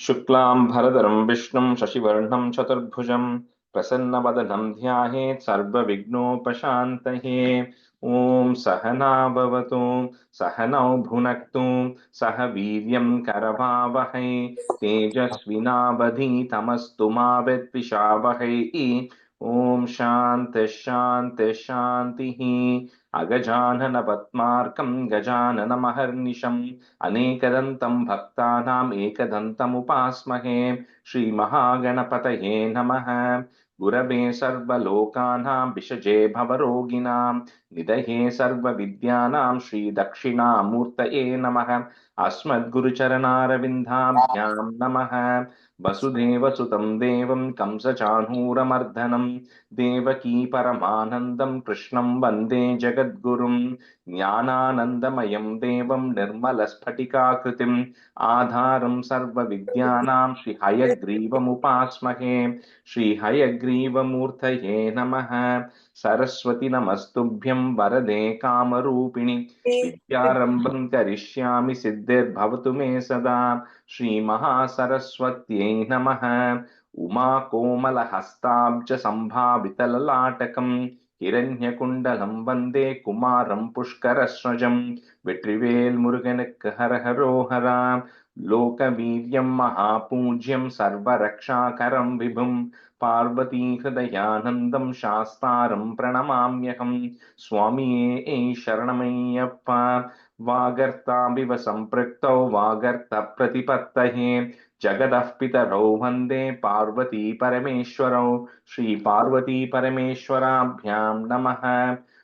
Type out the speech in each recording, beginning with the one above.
शुक्लां भरधरं विष्णुं शशिवर्णं चतुर्भुजं प्रसन्नवदनं ध्यायेत् सर्वविघ्नोपशान्तये। ॐ सहना भवतु सहनौ भुनक्तु सह वीर्यं करवावहै तेजस्विनावधीतमस्तु मा विद्विषावहै। ॐ शान्तिः शान्तिः शान्तिः। अगजाननपद्मार्कं गजाननमहर्निशम् अनेकदन्तं भक्तानाम् एकदन्तमुपास्महे। श्रीमहागणपतये नमः। गुरवे सर्वलोकानां विषजे भवरोगिणां निधये सर्वविद्यानां श्रीदक्षिणामूर्तये नमः। अस्मद्गुरुचरणारविन्दाभ्यां नमः। वसुदेवसुतं देवं कंसचाणूरमर्दनं देवकी परमानन्दं कृष्णं वन्दे जगद्गुरुं। ज्ञानानन्दमयं देवं निर्मलस्फटिकाकृतिम् आधारं सर्वविद्यानां श्रीहयग्रीवमुपास्महे। श्रीहयग्रीवमूर्तये नमः। सरस्वती नमस्तुभ्यं वरदे कामरूपिणि विद्यारम्भं करिष्यामि सिद्धिर्भवतु मे सदा। श्रीमहासरस्वत्यै नमः। उमाकोमलहस्ताब्ज सम्भावितललाटकम् हिरण्यकुण्डलं वन्दे कुमारं पुष्करस्वजं। வெற்றிவேல் முருகனுக்கு ஹரஹரோஹரா. லோகவீரியம் மகாபூஜ்யம் சர்வரக்ஷாகரம் விபும் பார்வதி ஹிருதயானந்தம் சாஸ்தாரம் பிரணமாம்யகம். சுவாமியே சரணமையப்பா. வாகர்த்தாபிவ சம்பிருக்தௌ வாகர்த்த பிரதிபத்தயே जगदः पितरौ वन्दे पार्वती परमेश्वरौ। श्री पार्वती परमेश्वराभ्यां नमः।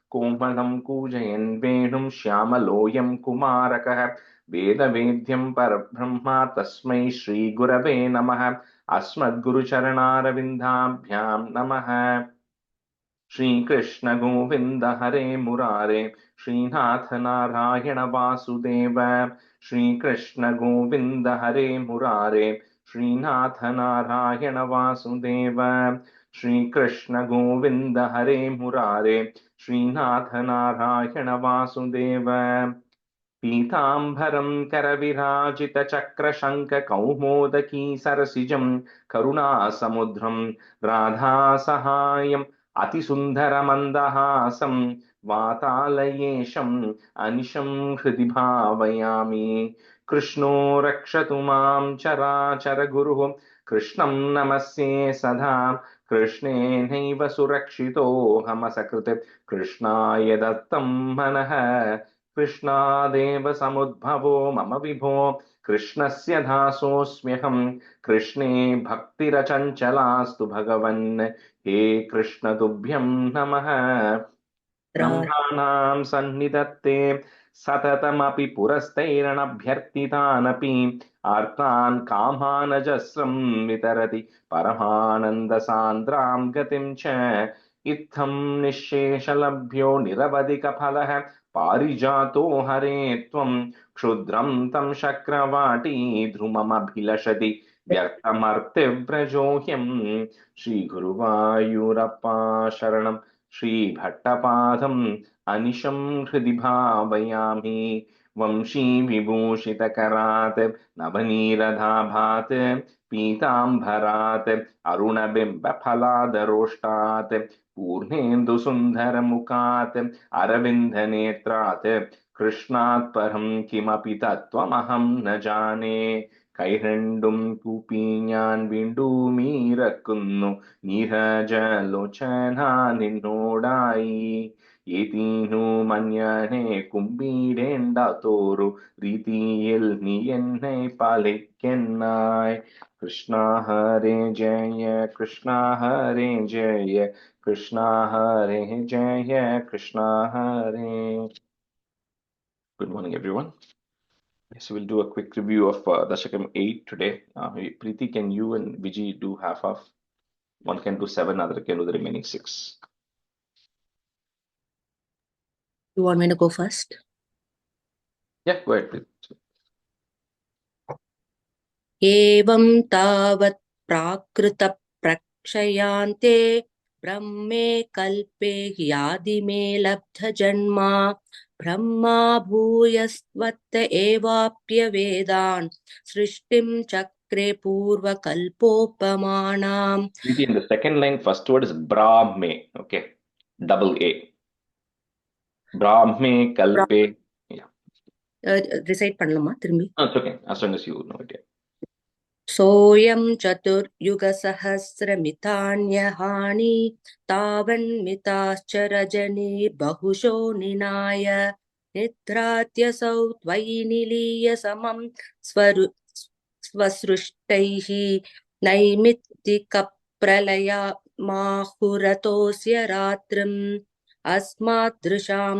कोमलं कूजयन् वेणुं श्यामलोऽयं कुमारकः वेदवेद्यं परब्रह्म तस्मै श्रीगुरवे नमः। अस्मद्गुरुचरणारविन्दाभ्यां नमः। श्रीकृष्ण गोविन्द हरे मुरारे श्रीनाथ नारायण वासुदेव। श्रीकृष्ण गोविन्द हरे मुरारे श्रीनाथ नारायण वासुदेव। श्रीकृष्ण गोविन्द हरे मुरारे श्रीनाथ नारायण वासुदेव। पीताम्बरं करविराजितचक्रशङ्खकौमोदकी सरसिजं करुणासमुद्रं राधासहायम् अतिसुन्दरमन्दहासं वातालयेशम् अनिशं हृदि भावयामि। कृष्णो रक्षतु मां चराचरगुरुः कृष्णं नमस्ये सदा। कृष्णेनैव सुरक्षितोऽहमसकृत् कृष्णाय दत्तं मनः। कृष्णादेव समुद्भवो मम विभो कृष्णस्य दासोऽस्म्यहम्। कृष्णे भक्तिरचञ्चलास्तु भगवन् हे कृष्ण तुभ्यं नमः। ब्रह्माणां सन्निधत्ते सततमपि पुरस्तैरणभ्यर्थितानपि आर्तान् कामानजस्रं वितरति परमानन्दसान्द्रां गतिं च। इत्थं निःशेषलभ्यो निरवधिकफलः पारिजातो हरे त्वं क्षुद्रं तं शक्रवाटी ध्रुममभिलषति व्यर्थमर्तिव्रजो ह्यम्। श्रीगुरुवायूरप्पा शरणं श्रीभट्टपादम् अनिशं हृदि भावयामि। वंशी विभूषितकरात् नवनीरदाभात् पीताम्बरात् अरुणबिम्बफलादरोष्टात् पूर्णेन्दुसुन्दरमुखात् अरविन्दनेत्रात् कृष्णात् परं किमपि तत्त्वमहं न जाने। കൈരണ്ടും കൂപ്പി ഞാൻ വീണ്ടുമീറക്കുന്നു നീരജലോചന നിന്നോടായി. ഏതീനു മഞ്ഞനെ കുമ്പിടേണ്ടാത്തോരു രീതിയിൽ നീ എന്നെ പാലിക്കെന്നായി. കൃഷ്ണ ഹരേ ജയ കൃഷ്ണ ഹരേ ജയ കൃഷ്ണ ഹരേ ജയ കൃഷ്ണ ഹരേ. Good morning, everyone. Yes, we'll do a quick review of Dasakam 8 today. Preeti, can you and Vijay do half? One can do 7, other can do the remaining 6. You want me to go first? Yeah, go ahead, please. एवं तावत् प्राकृत प्रक्षयान्ते ब्रह्मे कल्पे यादिमे लब्धजन्मा ब्रह्मा भूयस्त्वत्त एवाप्यवेदान् सृष्टिं चक्रे पूर्वकल्पोपमानाम्. In the second line, first word is brahme. Okay, double A. Brahme kalpe. Yeah. Recite பண்ணலாமா திரும்பி? It's okay, as long as you know it. Yeah. सोऽयं चतुर्युगसहस्रमितान्यहानि तावन्मिताश्च रजनीर्बहुशो निनाय निद्रात्यसौ त्वयि निलीय समं स्वसृष्टैः नैमित्तिकप्रलया माहुरतोऽस्य रात्रिम् अस्मादृशां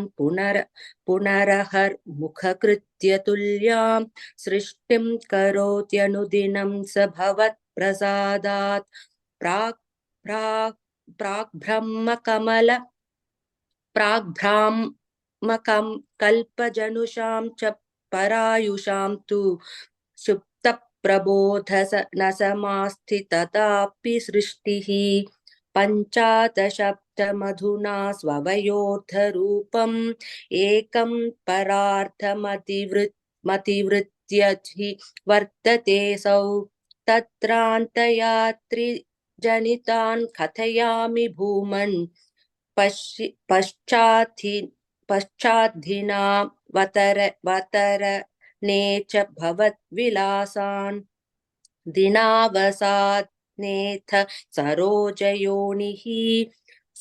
पुनरहर्मुखकृत्य तुल्यां सृष्टिं करोत्यनुदिनं स भवत्प्रसादात् प्राग्ब्रह्मकल्पजनुषां च परायुषां तु सुप्तप्रबोधनसमास्ति तथापि सृष्टिः पञ्चादशब्दमधुना स्ववयोर्धरूपम् एकं परार्थमतिवृत्य हि वर्ततेऽसौ तत्रान्तयात्रिजनितान् कथयामि भूमन् पश्चाद्धिना वतरणे च भवद्विलासान् दिनावसानेथ सरोजयोनिः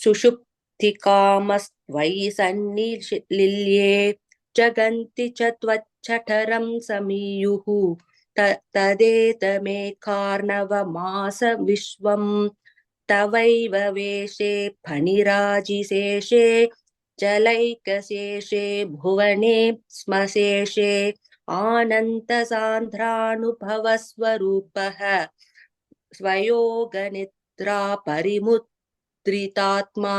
सुषुप्तिकामस्त्वयि सन्निलिल्ये जगन्ति च त्वच्चठरं समीयुः तदेतमेकार्णवमास विश्वं तवैव वेशे फणिराजिशेषे जलैकशेषे भुवने स्मशेषे आनन्तसान्द्रानुभवस्वरूपः स्वयोगनिद्रा परिमुद्रितात्मा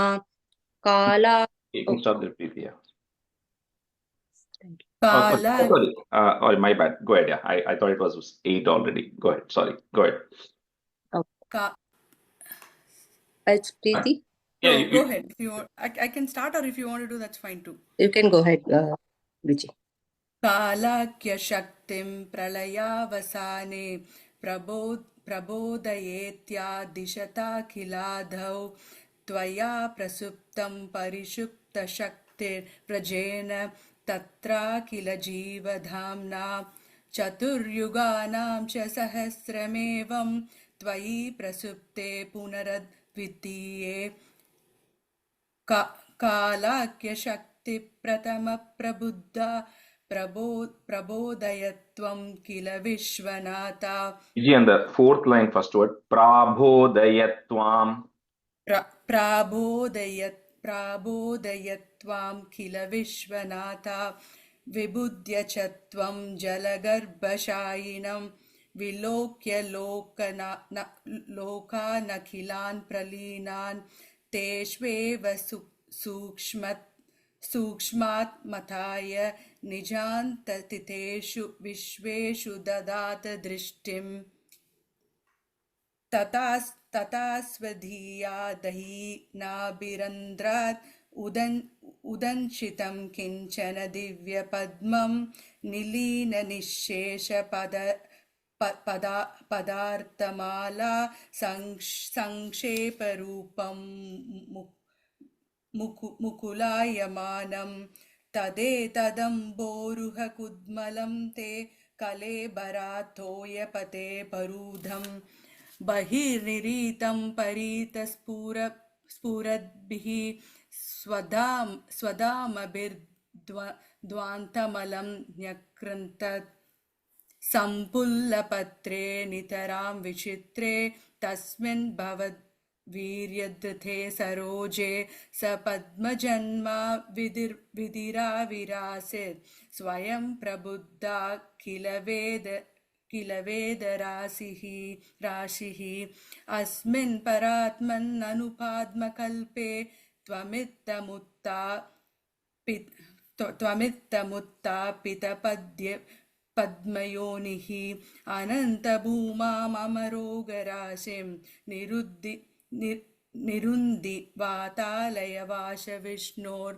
काला. You can stop the repeat. Yeah. Kala. Sorry, my bad. Go ahead. Yeah, I thought it was 8 already. Go ahead. Sorry. Go ahead. It's Preeti. Yeah, go ahead. If you want, I can start, or if you want to do, that's fine too. You can go ahead, Vijay. कालाख्य शक्तिं प्रलयावसाने प्रबोदयेत्यादिशताखिलाधौ त्वया प्रसुप्तं परिषुप्तशक्तिर्व्रजेन तत्राखिल जीवधाम्ना चतुर्युगानां च सहस्रमेवं त्वयि प्रसुप्ते पुनरद्वितीये कालाख्यशक्तिप्रथमप्रबुद्धा प्रबोदयत्वं किल Vishwanatha. On the fourth line, first word, prabodayatvam. प्राबोदयत्वां किल विश्वनाथा विबुध्य च त्वं जलगर्भशायिनं विलोक्य लोकानखिलान् प्रलीनान् तेष्वेव सूक्ष्मात्मथाय निजान्ततिथेषु विश्वेषु ददात दृष्टिम् तथा स्वधीयादहीनाभिरन्ध्रात् उदंशितं किञ्चन दिव्यपद्मं निलीननिःशेषपदार्थमाला संक्षेपरूपं मुकुलायमानं तदेतदम्बोरुहकुद्मलं ते कलेबराथोयपते परूधं बहिर्निरीतं परितस्फुरद्भिः स्वधामभिर्ध्वान्तमलं न्यकृन्तत् सम्पुल्लपत्रे नितरां विचित्रे तस्मिन् भवद्वीर्यधृते सरोजे स पद्मजन्मा विधिराविरासीत् स्वयं प्रबुद्धा किल वेदराशिः अस्मिन् परात्मन्ननुपाद्मकल्पे त्वमित्तमुत्तापितपद्य पद्मयोनिः अनन्तभूमामरोगराशिं निरुन्धि वातालय wash विष्णोर्.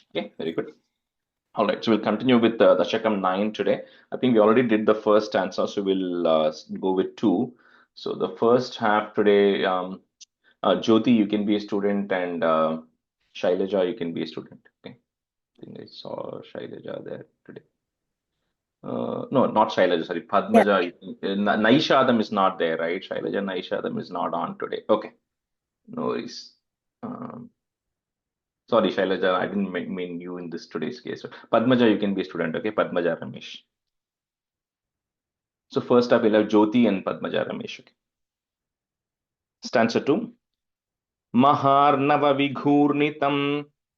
Okay, very good. All right, so we'll continue with Dashakam 9 today. I think we already did the first stanza, so we'll go with two. So the first half today, Jyoti, you can be a student, and Shailaja, you can be a student. Okay, I think I saw Shailaja there today. No, not Shailaja, sorry, Yeah. Padmaja. Naishadam is not there, right? Shailaja, Naishadam is not on today. Okay, no worries. Um, Sorry, Shailaja, I didn't mean you in this today's case. So, Padmaja, you can be a student, okay? Padmaja Ramesh. So first up, we'll have Jyoti and Padmaja Ramesh. Okay. Stanza 2. Maharnava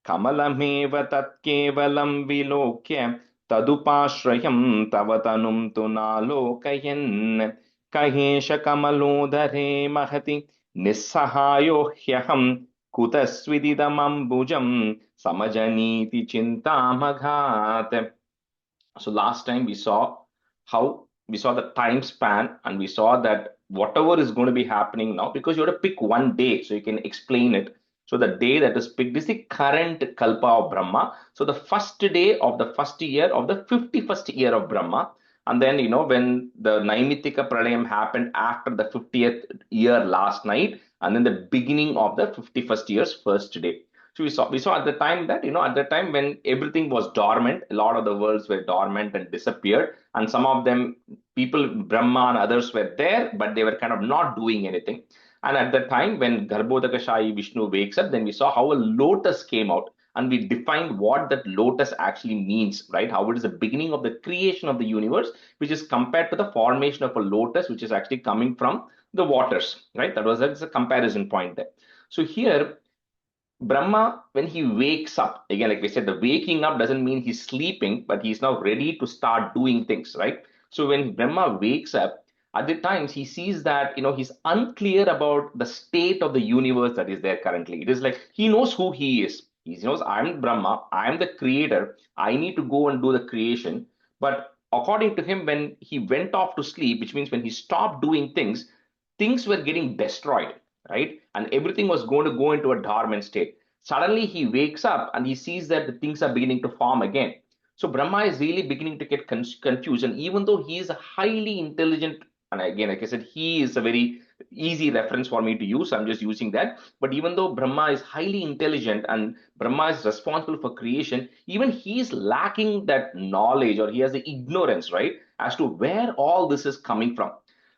Kamalameva Tatkevalam Vilokya Tadupashrayam Tavatanum Tunalokayan Kahesha Kamalodhare Mahati Nissahayo Hyaham Kutasvididamambujam Samajaniti Chintamaghat. So last time we saw the time span, and we saw that whatever is going to be happening now, because you have to pick one day so you can explain it. So the day that is picked is the current Kalpa of Brahma. So the first day of the first year of the 51st year of Brahma. And then, when the Naimitika Pralayam happened after the 50th year last night, and then the beginning of the 51st year's first day. So we saw at the time that, at the time when everything was dormant, a lot of the worlds were dormant and disappeared, and some of them, people, Brahma and others were there, but they were kind of not doing anything. And at the time when Garbhodakashayi Vishnu wakes up, then we saw how a lotus came out, and we defined what that lotus actually means, right? How it is the beginning of the creation of the universe, which is compared to the formation of a lotus, which is actually coming from the waters, right? That's a comparison point there. So here, Brahma, when he wakes up, again, like we said, the waking up doesn't mean he's sleeping, but he's now ready to start doing things, right? So when Brahma wakes up, at the times he sees that, he's unclear about the state of the universe that is there currently. It is like he knows who he is. He knows, I'm Brahma, I'm the creator, I need to go and do the creation. But according to him, when he went off to sleep, which means when he stopped doing things, things were getting destroyed, right? And everything was going to go into a dormant state. Suddenly he wakes up and he sees that the things are beginning to form again. So Brahma is really beginning to get confused. And even though he is a highly intelligent, and again, like I said, he is a very easy reference for me to use. I'm just using that. But even though Brahma is highly intelligent and Brahma is responsible for creation, even he is lacking that knowledge, or he has the ignorance, right, as to where all this is coming from.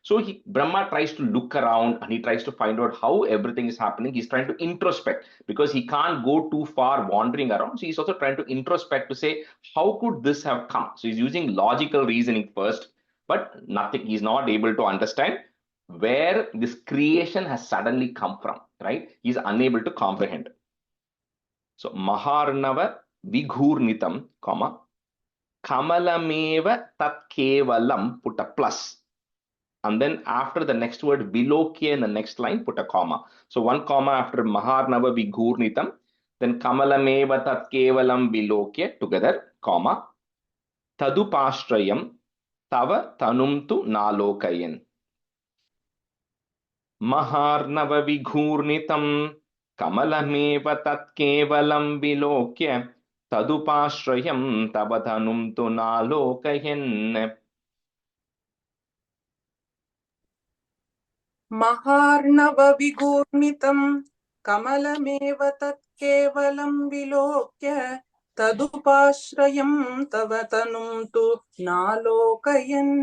So Brahma tries to look around and he tries to find out how everything is happening. He's trying to introspect because he can't go too far wandering around. So he's also trying to introspect to say, how could this have come? So he's using logical reasoning first, but nothing. He's not able to understand where this creation has suddenly come from, right? He's unable to comprehend. So Maharnava Vighurnitam, comma, Kamalameva Tat Kevalam, put a plus. And then after the next word, Vilokya, in the next line, put a comma. So one comma after Maharnava Vighurnitam, then Kamalameva Tat Kevalam Vilokya, together, comma, Tadupashrayam, Tava Tanumtu Nalokayan. Maharnava Vighurnitam, Kamalameva Tat Kevalam Vilokya, Tadupashrayam, Tava Tanumtu Nalokayan. महार्णवविगूर्णितं कमलमेव तत्केवलं विलोक्य तदुपाश्रयं तव तनुं तु नालोकयन्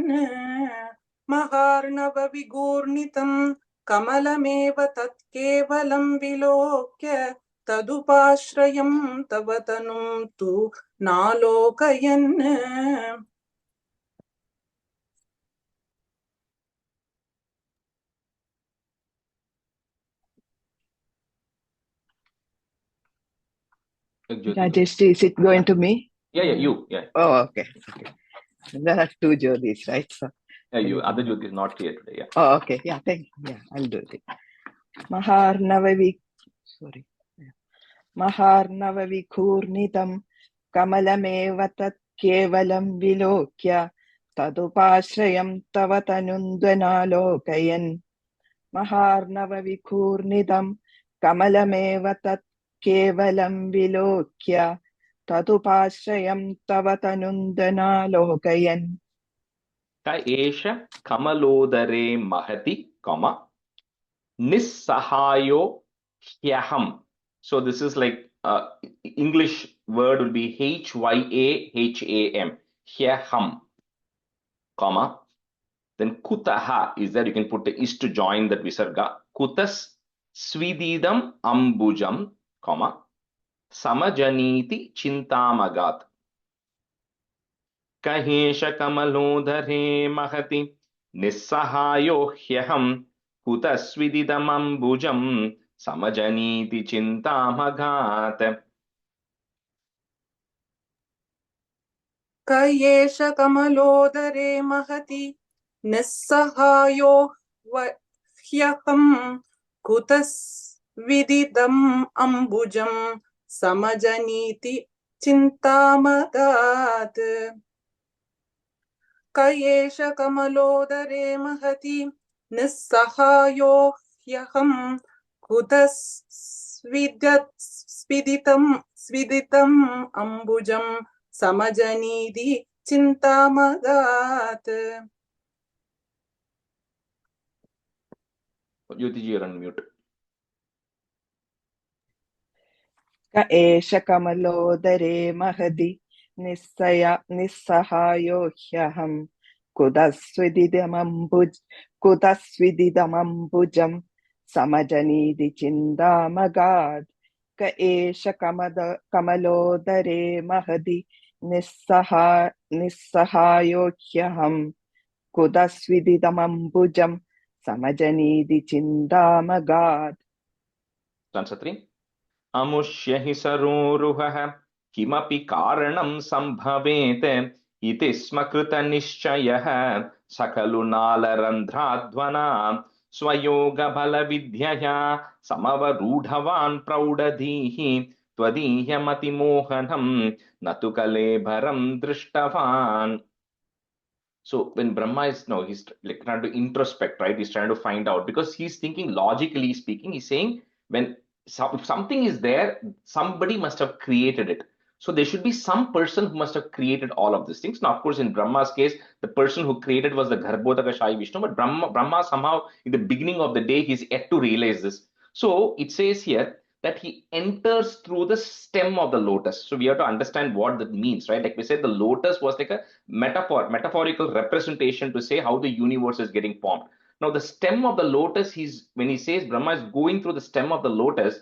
महार्णवविगूर्णितं कमलमेव तत्केवलं विलोक्य तदुपाश्रयं तव तनुं तु नालोकयन्. Rajesh, is it going to me? Yeah, you. Yeah. Oh, okay. There are two Jyotis, right? So, Yeah, you. Other Jyoti is not here today. Yeah. oh, okay. Yeah, thank you. Yeah, I'll do it. Maharnavavikhurnitam kamalameva tat kevalam vilokya tadupashrayam tava tanundvanalokayan. Maharnavavikhurnitam kamalameva tat kevalam vilokya तदुपाश्रयं तव तनुन्दनालोकयन् क एष कमलोदरे महति, comma, nissahayo hyaham. So this is like English word will be hyaham, hyaham, comma. Then kutaha is there, you can put the is to join that visarga. Kutas svididam ambujam, comma, samajaniti chintamagat. कहेश कमलोदरे महति निस्सहायो ह्यहं कुतस्विदिदमम्बुजं समजनीति चिन्तामगात्. क एष कमलोदरे महति निस्सहायो ह्यहं कुतस्विदिदम् अम्बुजं समजनीति चिन्तामगात्. क एष कमलोदरे महति निस्सहायो ह्यहं कुतस्विदितम् अम्बुजं समजनीति चिन्तामगात्. Jyotiji, you're on mute. क एष कमलोदरे महदि निस्सहायो ह्यहं कुतस्विदिदमम्बुजं समजनीति चिन्तामगात्. क एष कमलोदरे महदि निस्सहायो ह्यहं कुतस्विदिदमम्बुजं समजनीति चिन्तामगात्. Stanza 3. अमुष्य हि सरोरुहः किमपि कारणं सम्भवेत् इति स्म कृतनिश्चयः सकलु नालरन्ध्राध्वना स्वयोगबलविद्यया समवरूढवान् प्रौढधीः त्वदीयमतिमोहनं न तु कलेभरं दृष्टवान्. So when Brahma is, no, he's like trying to introspect, right? He's trying to find out, because he's thinking logically speaking. He's saying when if something is there, somebody must have created it. So there should be some person who must have created all of these things. Now, of course, in Brahma's case, the person who created was the Garbhodaka Shai Vishnu, but Brahma somehow in the beginning of the day, he's yet to realize this. So it says here that he enters through the stem of the lotus. So we have to understand what that means, right? Like we said, the lotus was like a metaphorical representation to say how the universe is getting formed. Now, the stem of the lotus, when he says Brahma is going through the stem of the lotus,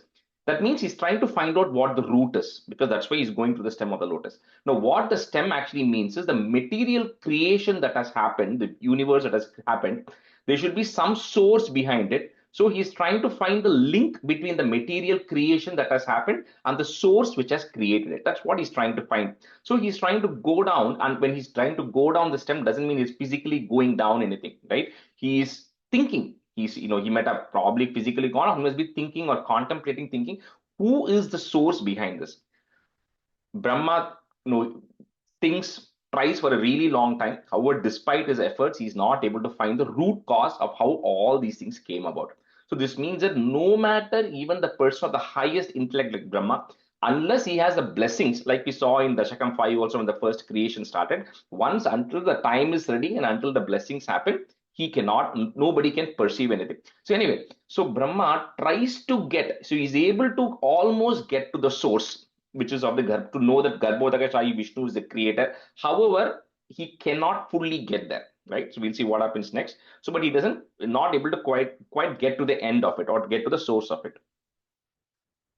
that means he's trying to find out what the root is, because that's why he's going through the stem of the lotus. Now, what the stem actually means is the material creation that has happened, the universe that has happened, there should be some source behind it. So he's trying to find the link between the material creation that has happened and the source which has created it. That's what he's trying to find. So he's trying to go down, and when he's trying to go down the stem, doesn't mean he's physically going down anything, right? He's thinking. He might have probably physically gone off. He must be thinking or contemplating, thinking, who is the source behind this? Brahma, tries for a really long time. However, despite his efforts, he's not able to find the root cause of how all these things came about. So this means that no matter even the person of the highest intellect like Brahma, unless he has the blessings, like we saw in Dasakam 5 also when the first creation started, until the time is ready and until the blessings happen, nobody can perceive anything. So anyway, so Brahma tries to he's able to almost get to the source, which is of the to know that Garbhodaka Shai Vishnu is the creator. However, he cannot fully get there, right? So we'll see what happens next. So, but he not able to quite get to the end of it or get to the source of it.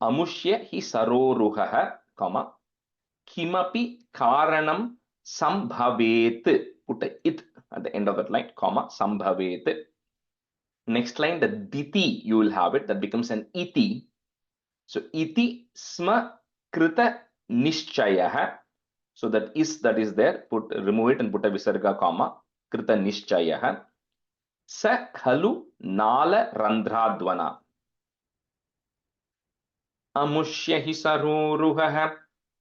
Amushya hi saroruhaha, comma, kimapi karanam sambhavet, put a it at the end of that line, comma, sambhavet. Next line, the diti, you will have it, that becomes an iti. So, iti sma krita nishchayah. So that is there, remove it and put a visarga comma, krita nishchayah. Sa khalu nala randhradvana. Amushya hi saroruhah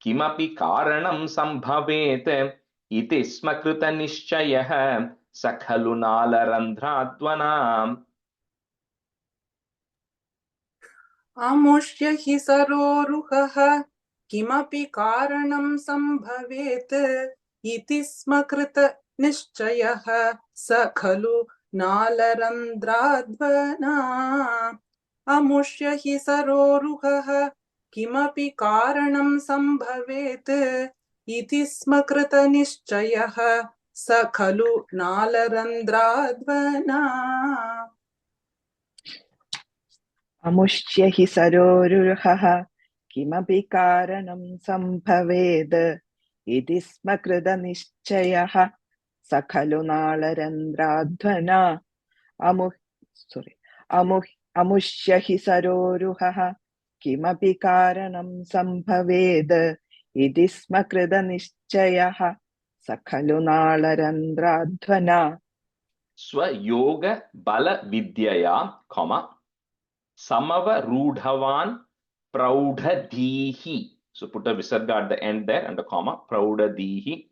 kimapi karanam sambhavet iti sma krita nishchayah sa khalu nala randhradvana. Amushya hi saroruhah किमपि कारणं सम्भवेत् इति स्म कृत निश्चयः स खलु नालरन्ध्राध्वना अमुष्य हि सरोरुहः किमपि कारणं सम्भवेत् इति स्म कृत निश्चयः स खलु नालरन्ध्राध्वना अमुष्य हि सरोरुहः किमपि कारणं सम्भवेद् इति स्म कृतनिश्चयः स खलु नालरन्ध्राध्वना अमुष्य हि सरोरुहः किमपि कारणं सम्भवेद् इति स्म कृतनिश्चयः स खलु नालरन्ध्राध्वना स्वयोग बल विद्यया samavaroodhavan praudhadhihi. So put a visarga at the end there and a comma, praudhadhihi.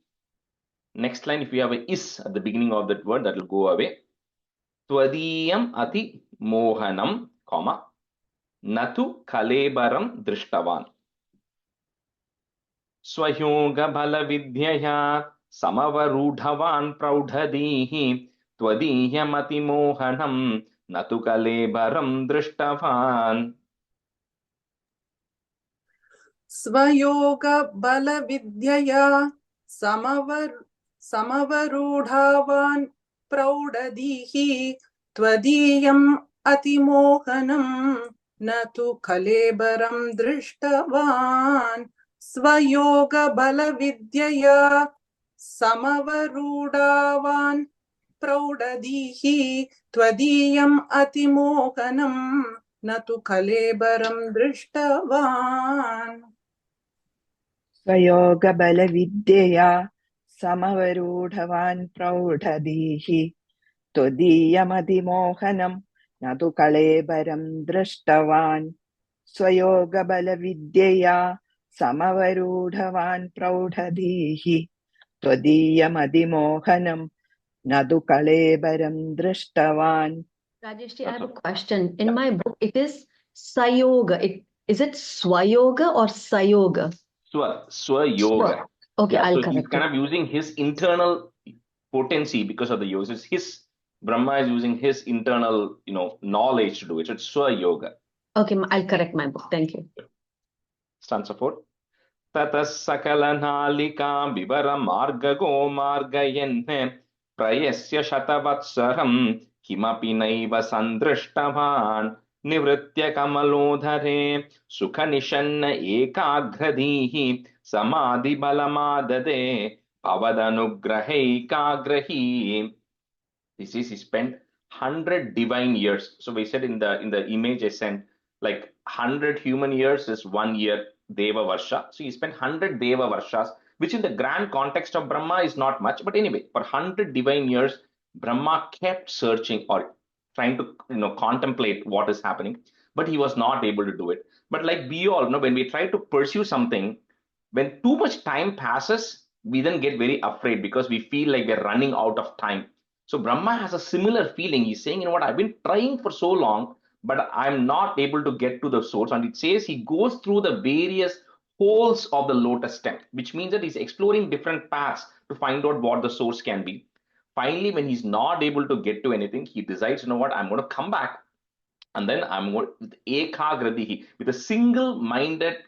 Next line, if you have a is at the beginning of that word, that will go away. Twadiyam ati mohanam, comma, natu kalebaram drishtavan. Swayoga bala vidyaya samavaroodhavan praudhadhihi. Twadiyam ati mohanam natu kalebaram drishtavan. स्वयोग बल विद्यया समवरूढावान् प्रौढधीः त्वदीयम् अतिमोहनं न तु कलेबरं दृष्टवान् स्वयोग बल विद्यया समवरूढावान् प्रौढधीः त्वदीयम् अतिमोहनं न तु कलेबरं दृष्टवान् स्वयोगबलविद्यया समवरूढवान् प्रौढधीः त्वदीयमतिमोहनं न तु कलेबरं दृष्टवान् स्वयोगबलविद्यया समवरूढवान् प्रौढधीः त्वदीयमतिमोहनं न तु कलेबरं दृष्टवान्. Rajeshji, I have a question. In my book, it is Sayoga. Is it Swayoga or Sayoga? Swayoga. Okay, Yeah, I'll so he's correct kind it. of using his internal potency because of the yoga. It's his Brahma is using his internal, knowledge to do it. So it's Swayoga. Okay, I'll correct my book. Thank you. Stanza 4. Tatas sakala nalika vivara margago margayenne prayasya shatavatsaram kimapi naiva sandrishtavan nivritya kamalodhare sukha nishanna ekagradhihi samadhi balamadade pavadanugrahaikagrahi. This is he spent 100 divine years. So we said in the image I sent, like 100 human years is 1 year Deva Varsha. So he spent 100 Deva Varshas, which in the grand context of Brahma is not much. But anyway, for 100 divine years, Brahma kept searching or trying to contemplate what is happening, but he was not able to do it. But like we all know, when we try to pursue something, when too much time passes, we then get very afraid because we feel like we're running out of time. So Brahma has a similar feeling. He's saying, what, I've been trying for so long, but I'm not able to get to the source. And it says he goes through the various holes of the lotus stem, which means that he's exploring different paths to find out what the source can be. Finally, when he's not able to get to anything, he decides, what, I'm going to come back. And then I'm going with ekagradihi, with a single-minded,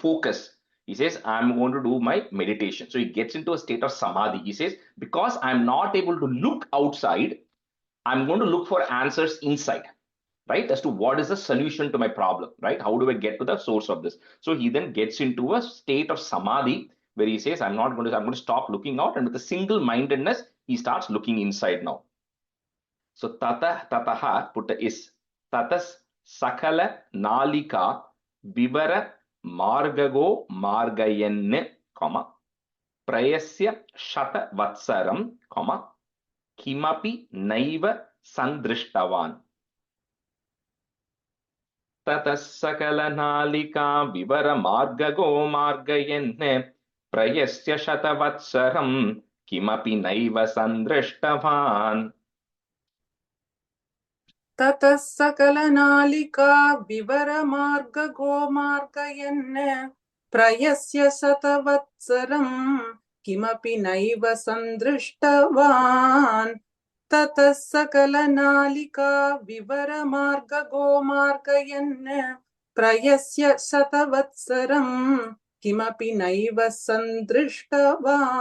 focus. He says, I'm going to do my meditation. So he gets into a state of samadhi. He says, because I'm not able to look outside, I'm going to look for answers inside, right? As to what is the solution to my problem, right? How do I get to the source of this? So he then gets into a state of samadhi where he says, I'm going to stop looking out. And with a single-mindedness, he starts looking inside now. So tataha, put a is, tatas sakala nalika vivara margago margayenne, prayasya shata vatsaram, kimapi naiva sandrishtavan. Tatas sakala nalika vivara margago margayenne prayasya shata vatsaram kimapi naiva sandrishtavan. ततः सकलनालिका विवरमार्गगो मार्गयन् प्रयस्य शतवत्सरं किमपि नैव सन्दृष्टवान् ततः सकलनालिका विवरमार्गगोमार्गयन् प्रयस्य शतवत्सरं किमपि नैव सन्दृष्टवान्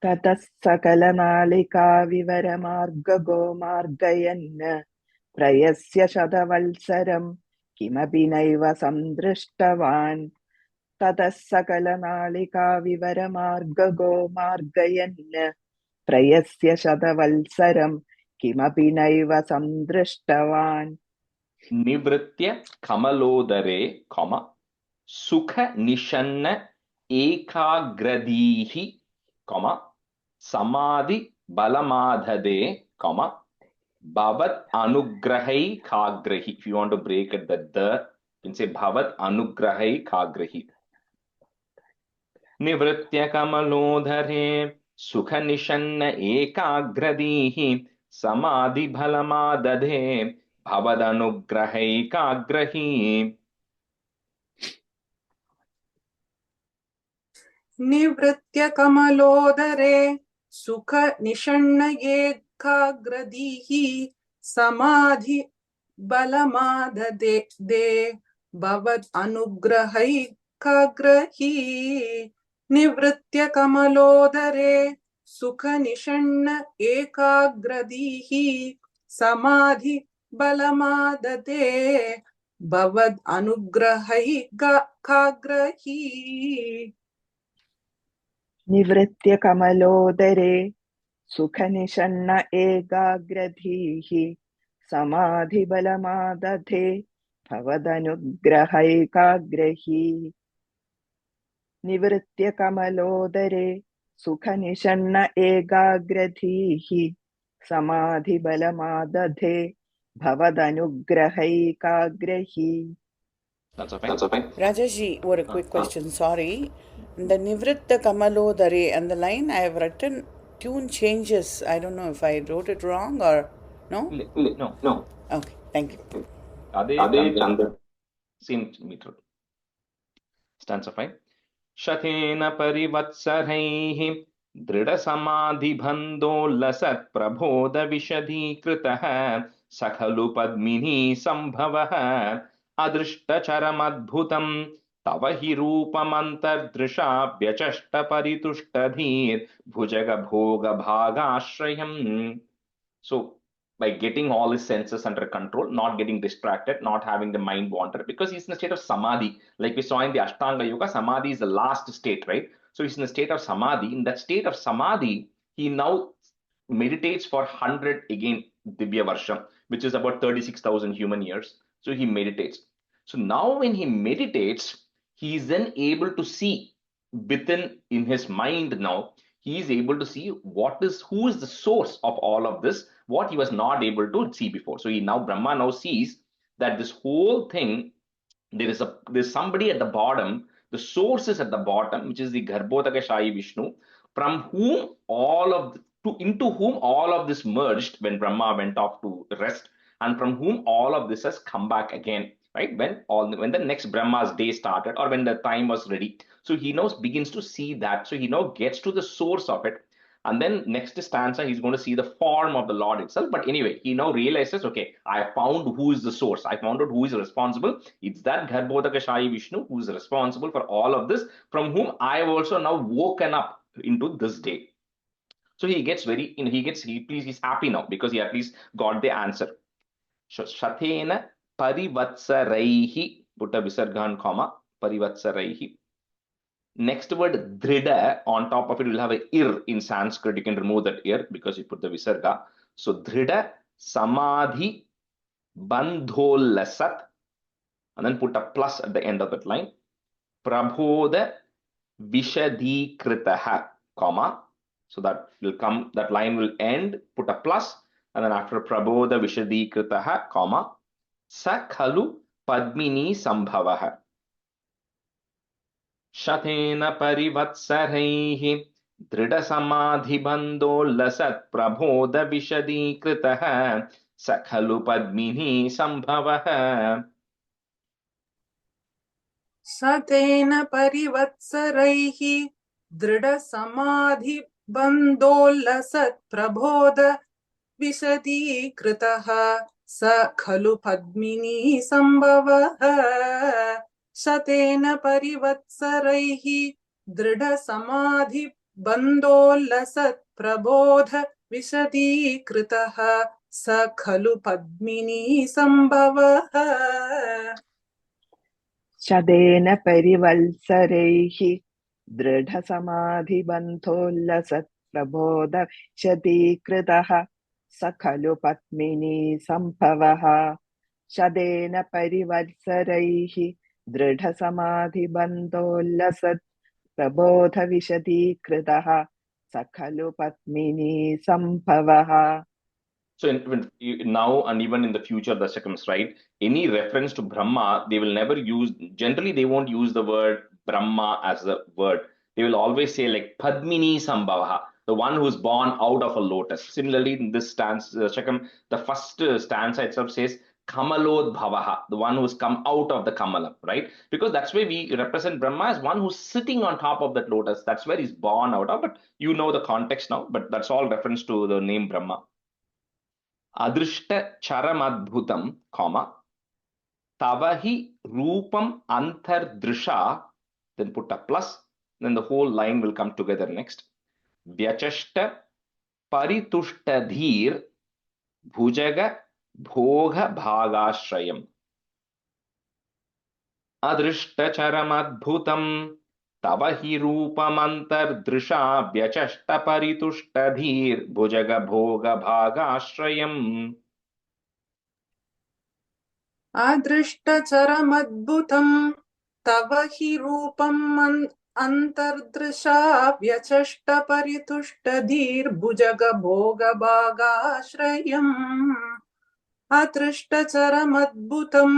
ततः सकलनालिका विवरमार्गगो मार्गयन् प्रयस्य शतवत्सरं किमपि नैव सन्दृष्टवान् ततः सकलनालिका विवरमार्गगो मार्गयन् प्रयस्य शतवत्सरं किमपि नैव सन्दृष्टवान् निवृत्य कमलोदरे सुख निषन्न एकाग्रदीः समाधि बलमाधदे Bhavat Anugrahai Kagrahi. If you want to break it, you can say Bhavat Anugrahai Kagrahi. Nivritya Kamalodhare Sukha Nishanna Ekagradihi Samadhi Bhalamadadhe Bhavad Anugrahai Kagrahi. निवृत्य कमलोदरे सुख निषण्ण एकाग्रदीः समाधि बलमाददे भवद् अनुग्रहैकाग्रही निवृत्य कमलोदरे सुख निषण्ण एकाग्रदीः समाधि बलमाददे भवद् अनुग्रहैकाग्रही निवृत्य कमलोदरे सुखनिषण्ण एकाग्रधीः समाधिबलमादधे भवदनुग्रहैकाग्रही निवृत्य कमलोदरे सुखनिषण्ण एकाग्रधीः समाधिबलमादधे भवदनुग्रहैकाग्रही. That's okay. Rajaji, what a quick question, sorry. The Nivritta Kamalodare and the line I have written, tune changes. I don't know if I wrote it wrong or no? No. Okay, thank you. Same meter. Stanza 5. Shatena parivatsaraihi drida samadhi bhando lasat prabodha vishadhi kritaha sakhalu padmini sambhavaha adrishta charamadbhutam tava hi rupamantardrisha vyachashta paritushtadhir bhujaga bhoga bhagashrayam. So by getting all his senses under control, not getting distracted, not having the mind wander, because he's in a state of samadhi. Like we saw in the Ashtanga Yoga, samadhi is the last state, right? So he's in a state of samadhi. In that state of samadhi, he now meditates for 100 again Divya Varsham, which is about 36,000 human years. So he meditates. So now when he meditates, he is then able to see within in his mind now, he is able to see who is the source of all of this, what he was not able to see before. So Brahma now sees that this whole thing, there's somebody at the bottom, the source is at the bottom, which is the Garbhodaka Shayi Vishnu, from whom into whom all of this merged when Brahma went off to rest, and from whom all of this has come back again, right? When the next Brahma's day started, or when the time was ready. So he now begins to see that. So he now gets to the source of it. And then next stanza, he's going to see the form of the Lord itself. But anyway, he now realizes, okay, I found who is the source. I found out who is responsible. It's that Garbhodaka Shayi Vishnu who is responsible for all of this, from whom I have also now woken up into this day. So he gets he's happy now because he at least got the answer. Shatena parivatsaraihi, put a visargan comma, parivatsaraihi. Next word drida, on top of it will have a ir in Sanskrit. You can remove that ir because you put the visarga. So drida samadhi bandholasat, and then put a plus at the end of that line. Prabodha vishadikritaha, comma. So that line will end, put a plus, and then after Prabodha vishadikritaha, comma, sakhalu padmini sambhavaha. Shatena parivatsaraihi drida samadhi bando lasat prabodha vishadikritaha sakhalu padmini sambhavaha. सतेन परिवत्सरैः दृढसमाधिबन्धोल्लसत्प्रबोध विशदीकृतः स खलु पद्मिनी सम्भवः शतेन परिवत्सरैः दृढसमाधिबन्धोल्लसत्प्रबोध विशदीकृतः स खलु पद्मिनी सम्भवः शतेन परिवत्सरैः दृढसमाधिबन्धोल्लसत्प्रबोधशतीकृतः स खलु पद्मिनी सम्भवः शतेन परिवत्सरैः दृढसमाधिबन्धोल्लसत्प्रबोधविशदीकृतः स खलु पद्मिनी सम्भवः. So now and even in the future Dasakams, right? Any reference to Brahma, they will never use, generally they won't use the word Brahma as a word. They will always say like Padmini Sambhavaha, the one who is born out of a lotus. Similarly, in this stanza, Dasakam, the first stanza itself says Kamalod Bhavaha, the one who has come out of the Kamalam, right? Because that's why we represent Brahma as one who's sitting on top of that lotus. That's where he's born out of, but you know the context now, but that's all reference to the name Brahma. Adrishta charam comma, tavahi rupam antardrisha, then put a plus, then the whole line will come together next. Vyachashta paritushta bhujaga bhoga bhagashrayam. Adrishta charam tavahi rupam antardrisha, vyachashta paritushta bhujaga bhoga bhagashrayam. अदृष्टचरमद्भुतं तव हि रूपम् अन्तर्दृशा व्यचष्टपरितुष्टधीर्भुजगभोगभागाश्रयम् अदृष्टचरमद्भुतं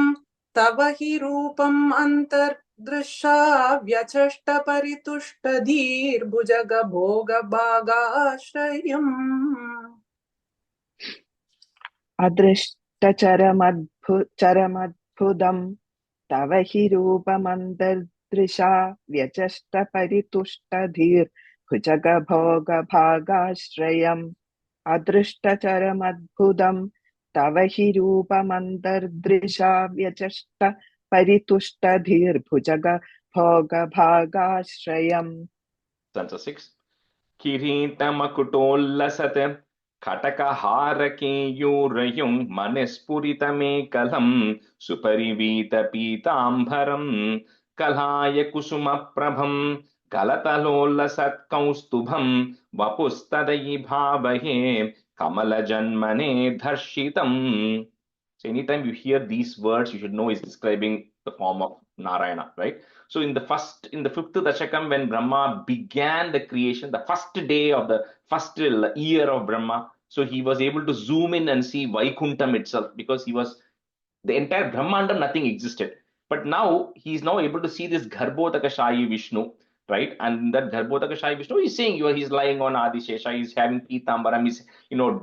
तव हि रूपम् अन्तर्दृशा व्यचष्टपरितुष्टधीर्भुजगभोगभागाश्रयम् अदृष्टचरमद्भुतं तव हि रूपमन्तर्दृशा व्यचष्टपरितुष्टधीर्भुजगभोगभागाश्रयम् अदृष्टचरमद्भुतं तव हि रूपमन्तर्दृशा व्यचष्टपरितुष्टधीर्भुजगभोगभागाश्रयम्. Stanza 6. किरीटमकुटोल्लसत् कटकहारकेयूरयुं मनस्फुरितमेकलं सुपरिवीतपीताम्बरं कलाय कुसुमप्रभं कलतलोल्लसत्कौस्तुभं वपुस्तदयि भावये कमलजन्मने धर्षितम्. So anytime you hear these words, you should know it's describing the form of Narayana, right? So in the fifth Dashakam, when Brahma began the creation, the first day of the first year of Brahma, so he was able to zoom in and see Vaikuntham itself, because he was, the entire Brahmandam, nothing existed. But now he's now able to see this Garbhodakashayi Vishnu, right? And that Garbhodakashayi Vishnu, he's saying he's lying on Adishesha, he's having Pitambaram, he's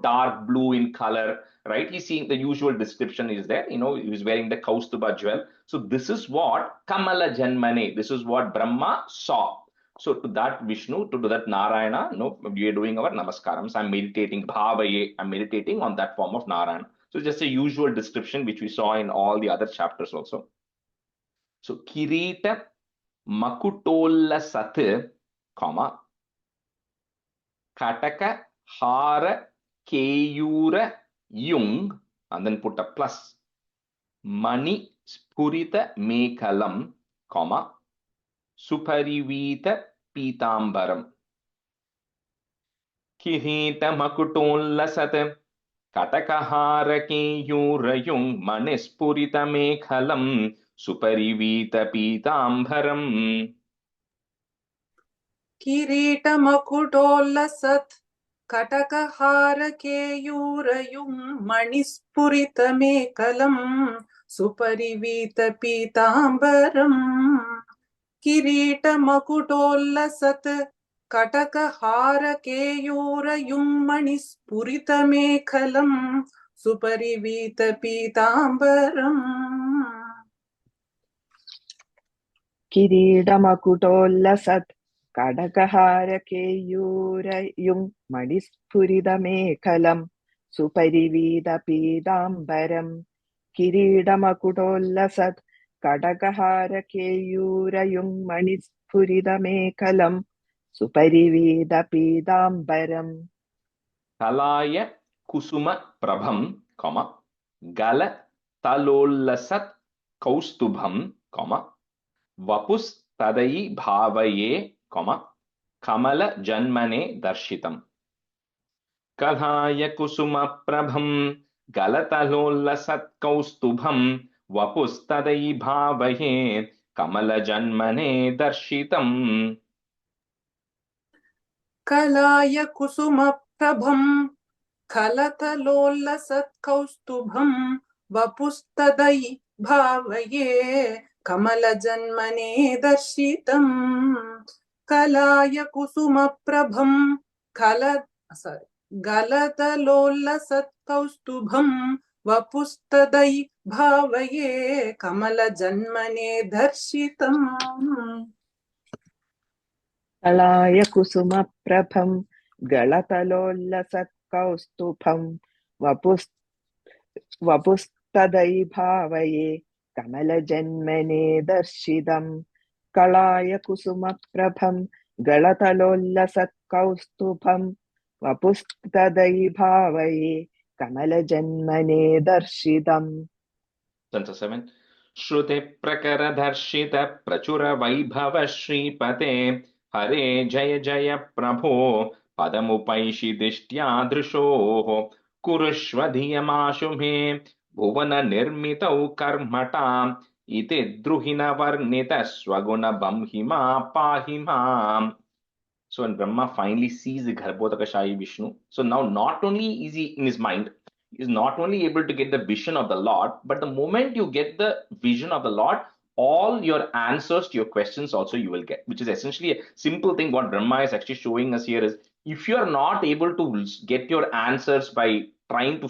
dark blue in color, right? He's seeing the usual description is there, he's wearing the Kaustuba jewel. So this is what Kamala Janmane, this is what Brahma saw. So to that Vishnu, to that Narayana, we are doing our namaskarams. I'm meditating, bhavaye, I'm meditating on that form of Narayana. So just a usual description which we saw in all the other chapters also. So Kirita Makutolla Sat, comma, Kataka Hara Keyura Yung, and then put a plus. Mani Spurita Mekalam, comma, Suparivita Pitambaram. Kirita Makutolla Sat, Katakaharakeಯೂರಯುಂ ಮಣಿಸ್ಫುರಿತಮೇಖಲಂ ಸುಪರಿವೀತಪೀತಾಂಬರಂ. किरीटमकुटोल्लसत् कटकहारकेयूरयुं मणिस्फुरितमेकलं सुपरिवीतपीताम्बरम् किरीटमकुटोल्लसत् कटकहारकेयूरयुं मणिस्फुरितमेकलं सुपरिवीतपीताम्बरम्. किरीटमकुटोल्लसत् कडकहारकेयूरयुं मणिस्फुरितमेखलं सुपरिवीतपीताम्बरम् किरीटमकुटोल्लसत् कडकहारकेयूरयुं मणिस्फुरितमेखलं सुपरिवीतपीताम्बरम् कलाय कुसुम प्रभं गल तलोल्लसत् कौस्तुभं वपुस्तदयि भावये कमल जन्मने दर्शितम् कलाय कुसुम प्रभं गलतलोल्लसत् कौस्तुभं वपुस्तदयि भावये कमल जन्मने दर्शितम् कलाय कुसुमप्रभं खलतलोल्लसत्कौस्तुभं वपुस्तदयि भावये कमलजन्मने दर्शितम् कलाय कुसुमप्रभं गलतलोल्लसत्कौस्तुभं वपुस्तदयि भावये कमलजन्मने दर्शितम् कलाय कुसुमप्रभं गलतलोल्लसत्कौस्तुभं वपुस्तदयि भावये कमलजन्मने दर्शितम् कलाय कुसुमप्रभं गलतलोल्लसत्कौस्तुभं वपुस्तदयि भावये कमलजन्मने दर्शितम् Stanza 7. श्रुते प्रकरधर्षित प्रचुर वैभव श्रीपते हरे जय जय प्रभो पदमुपैषि दिष्ट्या दृशोः कुरुष्व धियमाशु मे भुवन निर्मितौ कर्मटाम् इति द्रुहिण वर्णित स्वगुण बंहिमा पाहि माम्. So when Brahma finally sees the Garbhodakashayi Vishnu, so now not only is he in his mind, he is not only able to get the vision of the Lord, but the moment you get the vision of the Lord, all your answers to your questions also you will get, which is essentially a simple thing. What Brahma is actually showing us here is, if you are not able to get your answers by trying to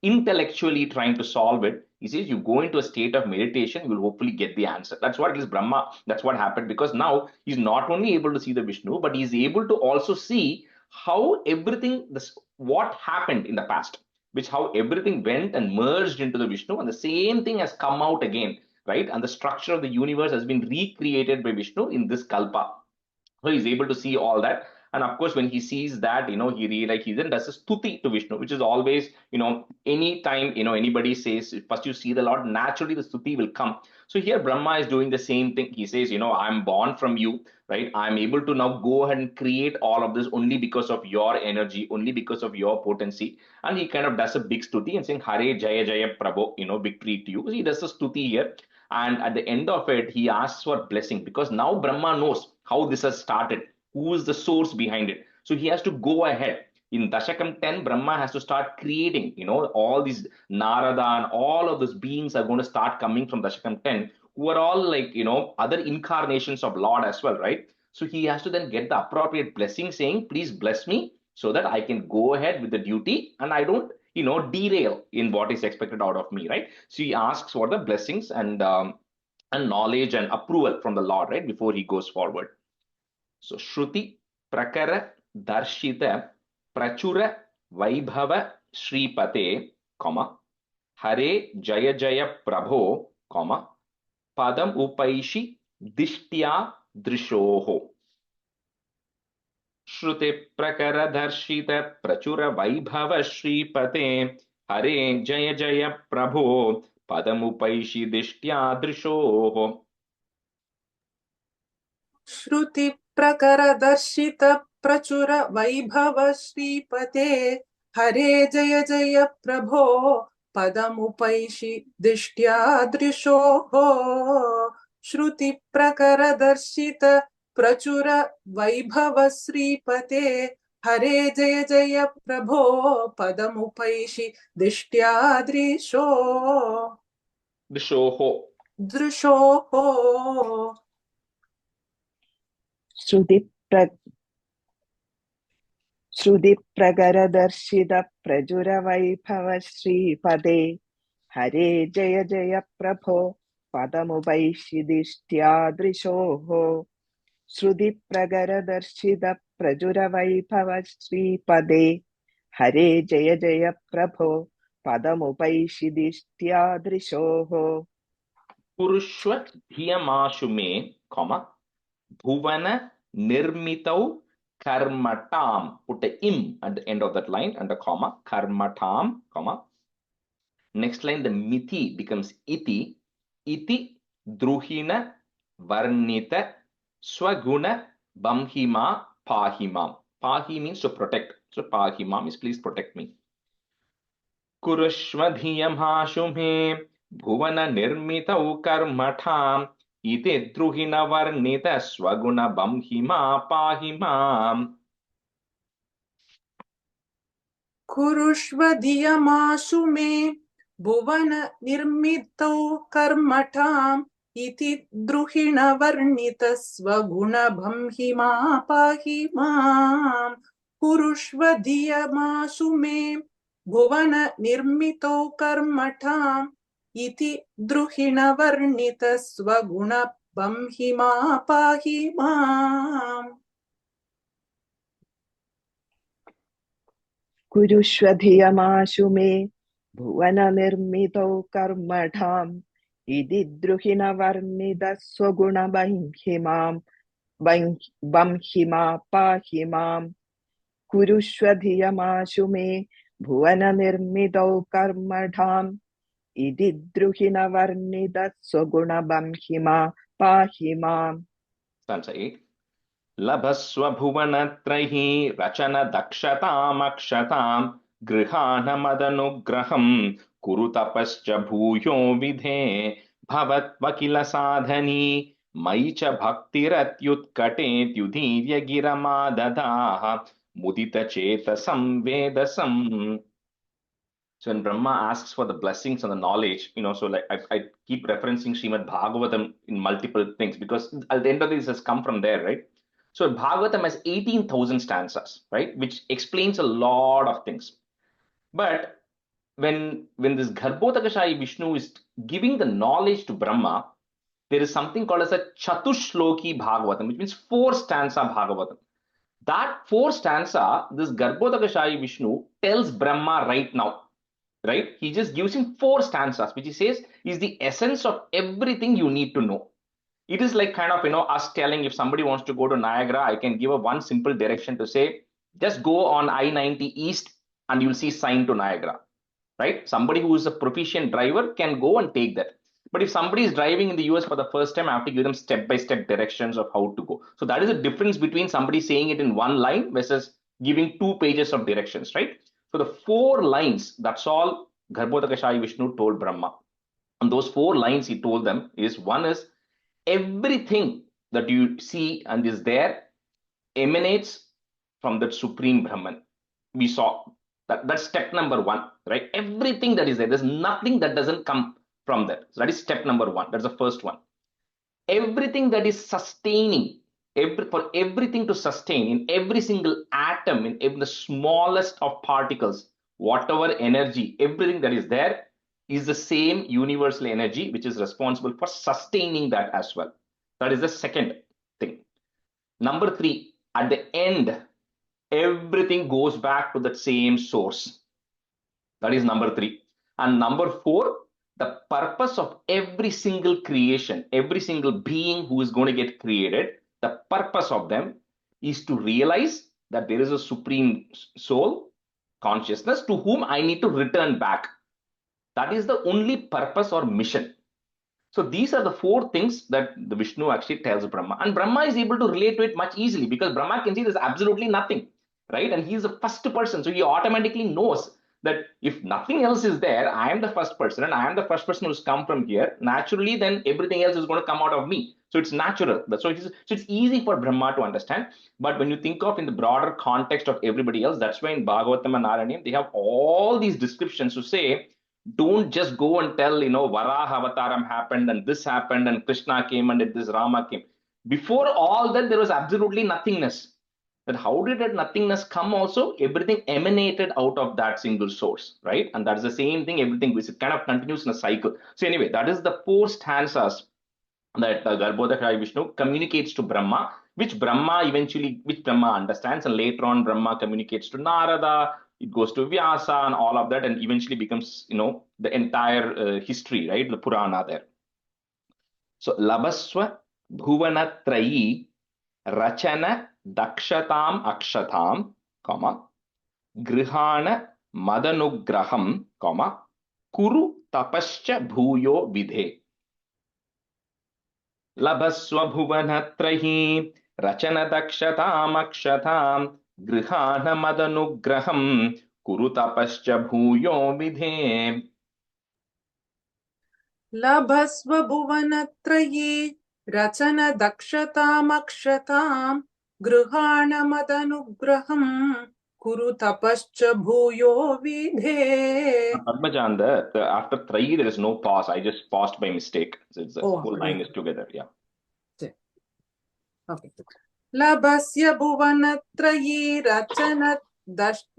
intellectually trying to solve it, he says you go into a state of meditation, you will hopefully get the answer. That's what it is Brahma. That's what happened, because now he's not only able to see the Vishnu, but he's able to also see how everything, what happened in the past, which how everything went and merged into the Vishnu, and the same thing has come out again, right? And the structure of the universe has been recreated by Vishnu in this Kalpa. So he's able to see all that. And of course, when he sees that, he then does a stuti to Vishnu, which is always, anytime, anybody says, first you see the Lord, naturally the stuti will come. So here Brahma is doing the same thing. He says, I'm born from you, right? I'm able to now go ahead and create all of this only because of your energy, only because of your potency. And he kind of does a big stuti and saying, Hare Jaya Jaya Prabhu, victory to you. So he does a stuti here. And at the end of it, he asks for blessing, because now Brahma knows how this has started, who is the source behind it. So he has to go ahead. In Dasakam 10, Brahma has to start creating, all these Narada and all of those beings are going to start coming from Dasakam 10, who are all like, other incarnations of Lord as well, right? So he has to then get the appropriate blessing saying, please bless me so that I can go ahead with the duty and I don't, derail in what is expected out of me, right? So he asks for the blessings and knowledge and approval from the Lord, right, before he goes forward. So Shruti Prakara Darshita Prachura Vaibhava Shripate, Hare Jaya Jaya Prabho, Padam Upaishi Dishtya Drishoho. Shruti Prakara Darshita Prachura Vaibhava Shripate, Hare Jaya Jaya Prabho, Padam Upaishi Dishtya Drishoho. श्रुति प्रकर दर्शित प्रचुर वैभव श्रीपते हरे जय जय प्रभो पदमुपैषि दिष्ट्या दृशोः श्रुति प्रकर दर्शित प्रचुर वैभव श्रीपते हरे जय जय प्रभो पदमुपैषि दिष्ट्या दृशोः श्रुति प्रगरदर्शित प्रजुर वैभव श्रीपदे हरे जय जय प्रभो पदमुपैषिदिष्ट्यादृशोः श्रुतिप्रगरदर्शितप्रचुरवैभव श्रीपदे हरे जय जय प्रभो पदमुपैषिदिष्ट्यादृशोः पुरुष्व धियमाशु मे, भुवन nirmitau karmatam. Put a im at the end of that line and a comma. Karmatam, comma. Next line, the mithi becomes iti. Iti druhina varnita swaguna bamhima pahimam. Pahi means to protect. So pahimam is please protect me. कुरुष्वधियमाशु मे भुवन निर्मितौ कर्मठाम् इति द्रुहिण वर्णित स्वगुण बंहिमा पाहि माम्. कुरुष्व धियमाशु मे भुवन निर्मितौ कर्मठाम् इति द्रुहिण वर्णित स्वगुण बंहिमा पाहि माम्. कुरुष्व धियमाशु मे भुवन निर्मितौ कर्मठाम् इति द्रुहिण वर्णित स्वगुण बंहिमा पाहि माम्. कुरुष्व धियमाशु मे भुवननिर्मितौ कर्मठाम् इति द्रुहिणवर्णितः स्वगुणबंहिमां बंहिमा पाहि माम्. कुरुष्व धियमाशु मे भुवननिर्मितौ कर्मठाम् इति द्रुहिणवर्णितः स्वगुणबंहिमा पाहि माम्. Stanza 8. लभस्व भुवनत्रयी रचन दक्षतामक्षताम् गृहाणमदनुग्रहम् कुरु तपश्च भूयो विधे भवत्वकिल साधनी मयि च भक्तिरत्युत्कटेत्युदीर्य गिरमाददाः मुदितचेतसं वेदसम्. So when Brahma asks for the blessings and the knowledge, so like I keep referencing Srimad Bhagavatam in multiple things because at the end of this has come from there, right? So Bhagavatam has 18,000 stanzas, right? Which explains a lot of things. But when this Garbhodakashayi Vishnu is giving the knowledge to Brahma, there is something called as a Chatushloki Bhagavatam, which means 4 stanza Bhagavatam. That 4 stanza, this Garbhodakashayi Vishnu tells Brahma right now. Right? He just gives him 4 stanzas, which he says is the essence of everything you need to know. It is like kind of, us telling if somebody wants to go to Niagara, I can give a one simple direction to say, just go on I-90 East and you'll see sign to Niagara. Right? Somebody who is a proficient driver can go and take that. But if somebody is driving in the US for the first time, I have to give them step-by-step directions of how to go. So that is the difference between somebody saying it in one line versus giving 2 pages of directions, right? So the 4 lines, that's all Garbhodakashayi Vishnu told Brahma. And those 4 lines he told them is, one is, everything that you see and is there emanates from that Supreme Brahman. We saw that's step number 1, right? Everything that is there's nothing that doesn't come from that. So that is step number 1. That's the first one. Everything that is sustaining, for everything to sustain in every single atom, in the smallest of particles, whatever energy, everything that is there is the same universal energy which is responsible for sustaining that as well. That is the second thing. Number 3, at the end, everything goes back to that same source. That is number 3. And number 4, the purpose of every single creation, every single being who is going to get created, the purpose of them is to realize that there is a supreme soul, consciousness, to whom I need to return back. That is the only purpose or mission. So these are the 4 things that the Vishnu actually tells Brahma. And Brahma is able to relate to it much easily because Brahma can see there's absolutely nothing, right? And he is the first person. So he automatically knows that if nothing else is there, I am the first person and I am the first person who's come from here. Naturally, then everything else is going to come out of me. So it's natural. So it's easy for Brahma to understand. But when you think of in the broader context of everybody else, that's why in Bhagavatam and Narayaneeyam, they have all these descriptions to say, don't just go and tell, Varaha Avataram happened and this happened and Krishna came and this Rama came. Before all that, there was absolutely nothingness. that how did that nothingness come also? Everything emanated out of that single source, right? And that's the same thing, everything which it kind of continues in a cycle. So anyway, that is the 4 stanzas that Garbhodakaya Vishnu communicates to Brahma, which Brahma understands, and later on Brahma communicates to Narada, it goes to Vyasa and all of that, and eventually becomes, the entire history, right? The Purana there. So Labaswa Bhuvanatrayi Rachana Dakshatam Akshatam, comma, Grihana Madanugraham, comma, Kuru Tapascha Bhuyo Vidhe. Labaswa Bhuvanatrahi Rachana Dakshatam Akshatam Grihana Madanugraham Kuru Tapascha Bhuyo Vidhe. लभस्व भुवनत्रये रचन दक्षतामक्षतां गृहाण मदनुग्रहं कुरु तपश्च भूयो विधे. Padmajanda, after Trayi there is no pause. I just paused by mistake. So it's the whole line is together. Yeah. Okay. लभस्य भुवनत्रये रचन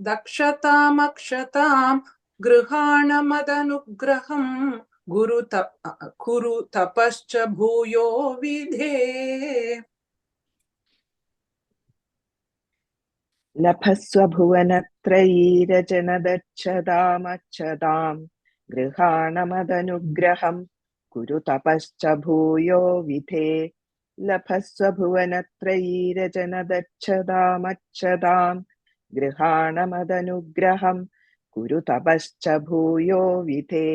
दक्षतामक्षतां गृहाण मदनुग्रहं कुरु तपश्च भूयो विधे. लभस्व भुवनत्रयीरजनदच्छदामच्छदां गृहाणमदनुग्रहं कुरु तपश्च भूयो विधे. लभस्व भुवनत्रयीरजनदच्छदामच्छदां गृहाणमदनुग्रहं कुरु तपश्च भूयो विधे.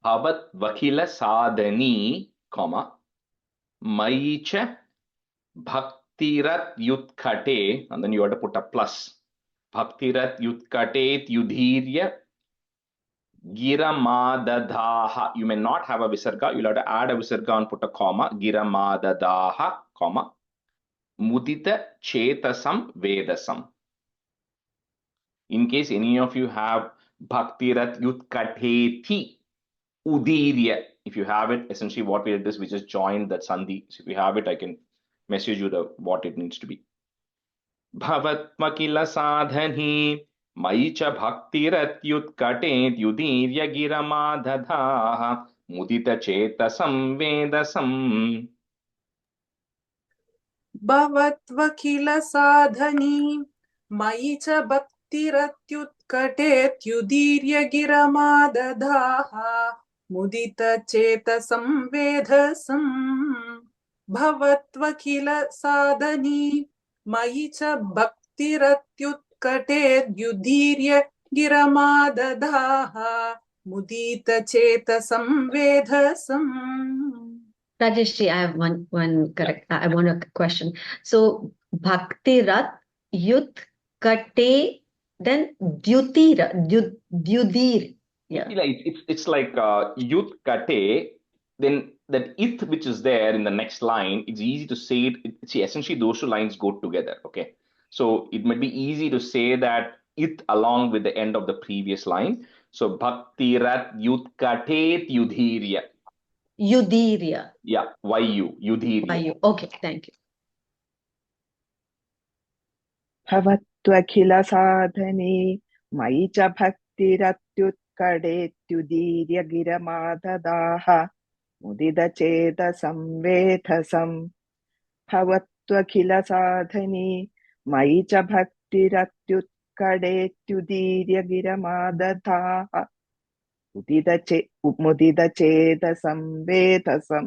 Bhavat Vakila Sadhani, comma, Maicha Bhaktirat Yutkate, and then you have to put a plus. Bhaktirat Yutkate Yudhirya Giramadadaha. You may not have a visarga, you'll have to add a visarga and put a comma. Giramadadaha, comma, Mudita Chetasam Vedasam. In case any of you have Bhaktirat Yutkateti Udirya, if you have it, essentially what we did is we just joined that sandhi. So if you have it, I can message you what it needs to be. Bhavatmakila sadhani maicha bhaktirat yutkatet yudirya giramadadha mudita chetasam vedasam. भवत्वखिल साधनी मयि च भक्तिरत्युत्कटेत् युदीर्य गिरमादधाः मुदित चेतसं वेधसं. भवत्वखिल साधनी मयि च भक्तिरत्युत्कटेत् युदीर्य गिरमादधाः मुदित चेतसं वेधसं. Rajeshri, I have one correct. I want a question. So Bhakti Rat Yut Kate, then Dyudir. Yeah. It's like Yut Kate, then that ith which is there in the next line, it's easy to say it. See, essentially those 2 lines go together. Okay. So it might be easy to say that ith along with the end of the previous line. So Bhakti Rat Yut Kate Yudhirya. Yudirya. Yeah, Yudhirya. Okay, thank you. भवत्वखिल साधने मयि च भक्तिरत्युत्कटेत्युदीर्य गिरमाददाः मुदित चेतसं वेधसं. भवत्वखिल साधने मयि च भक्तिरत्युत्कटेत्युदीर्य गिरमाददाः मुदित चेतसं वेधसं.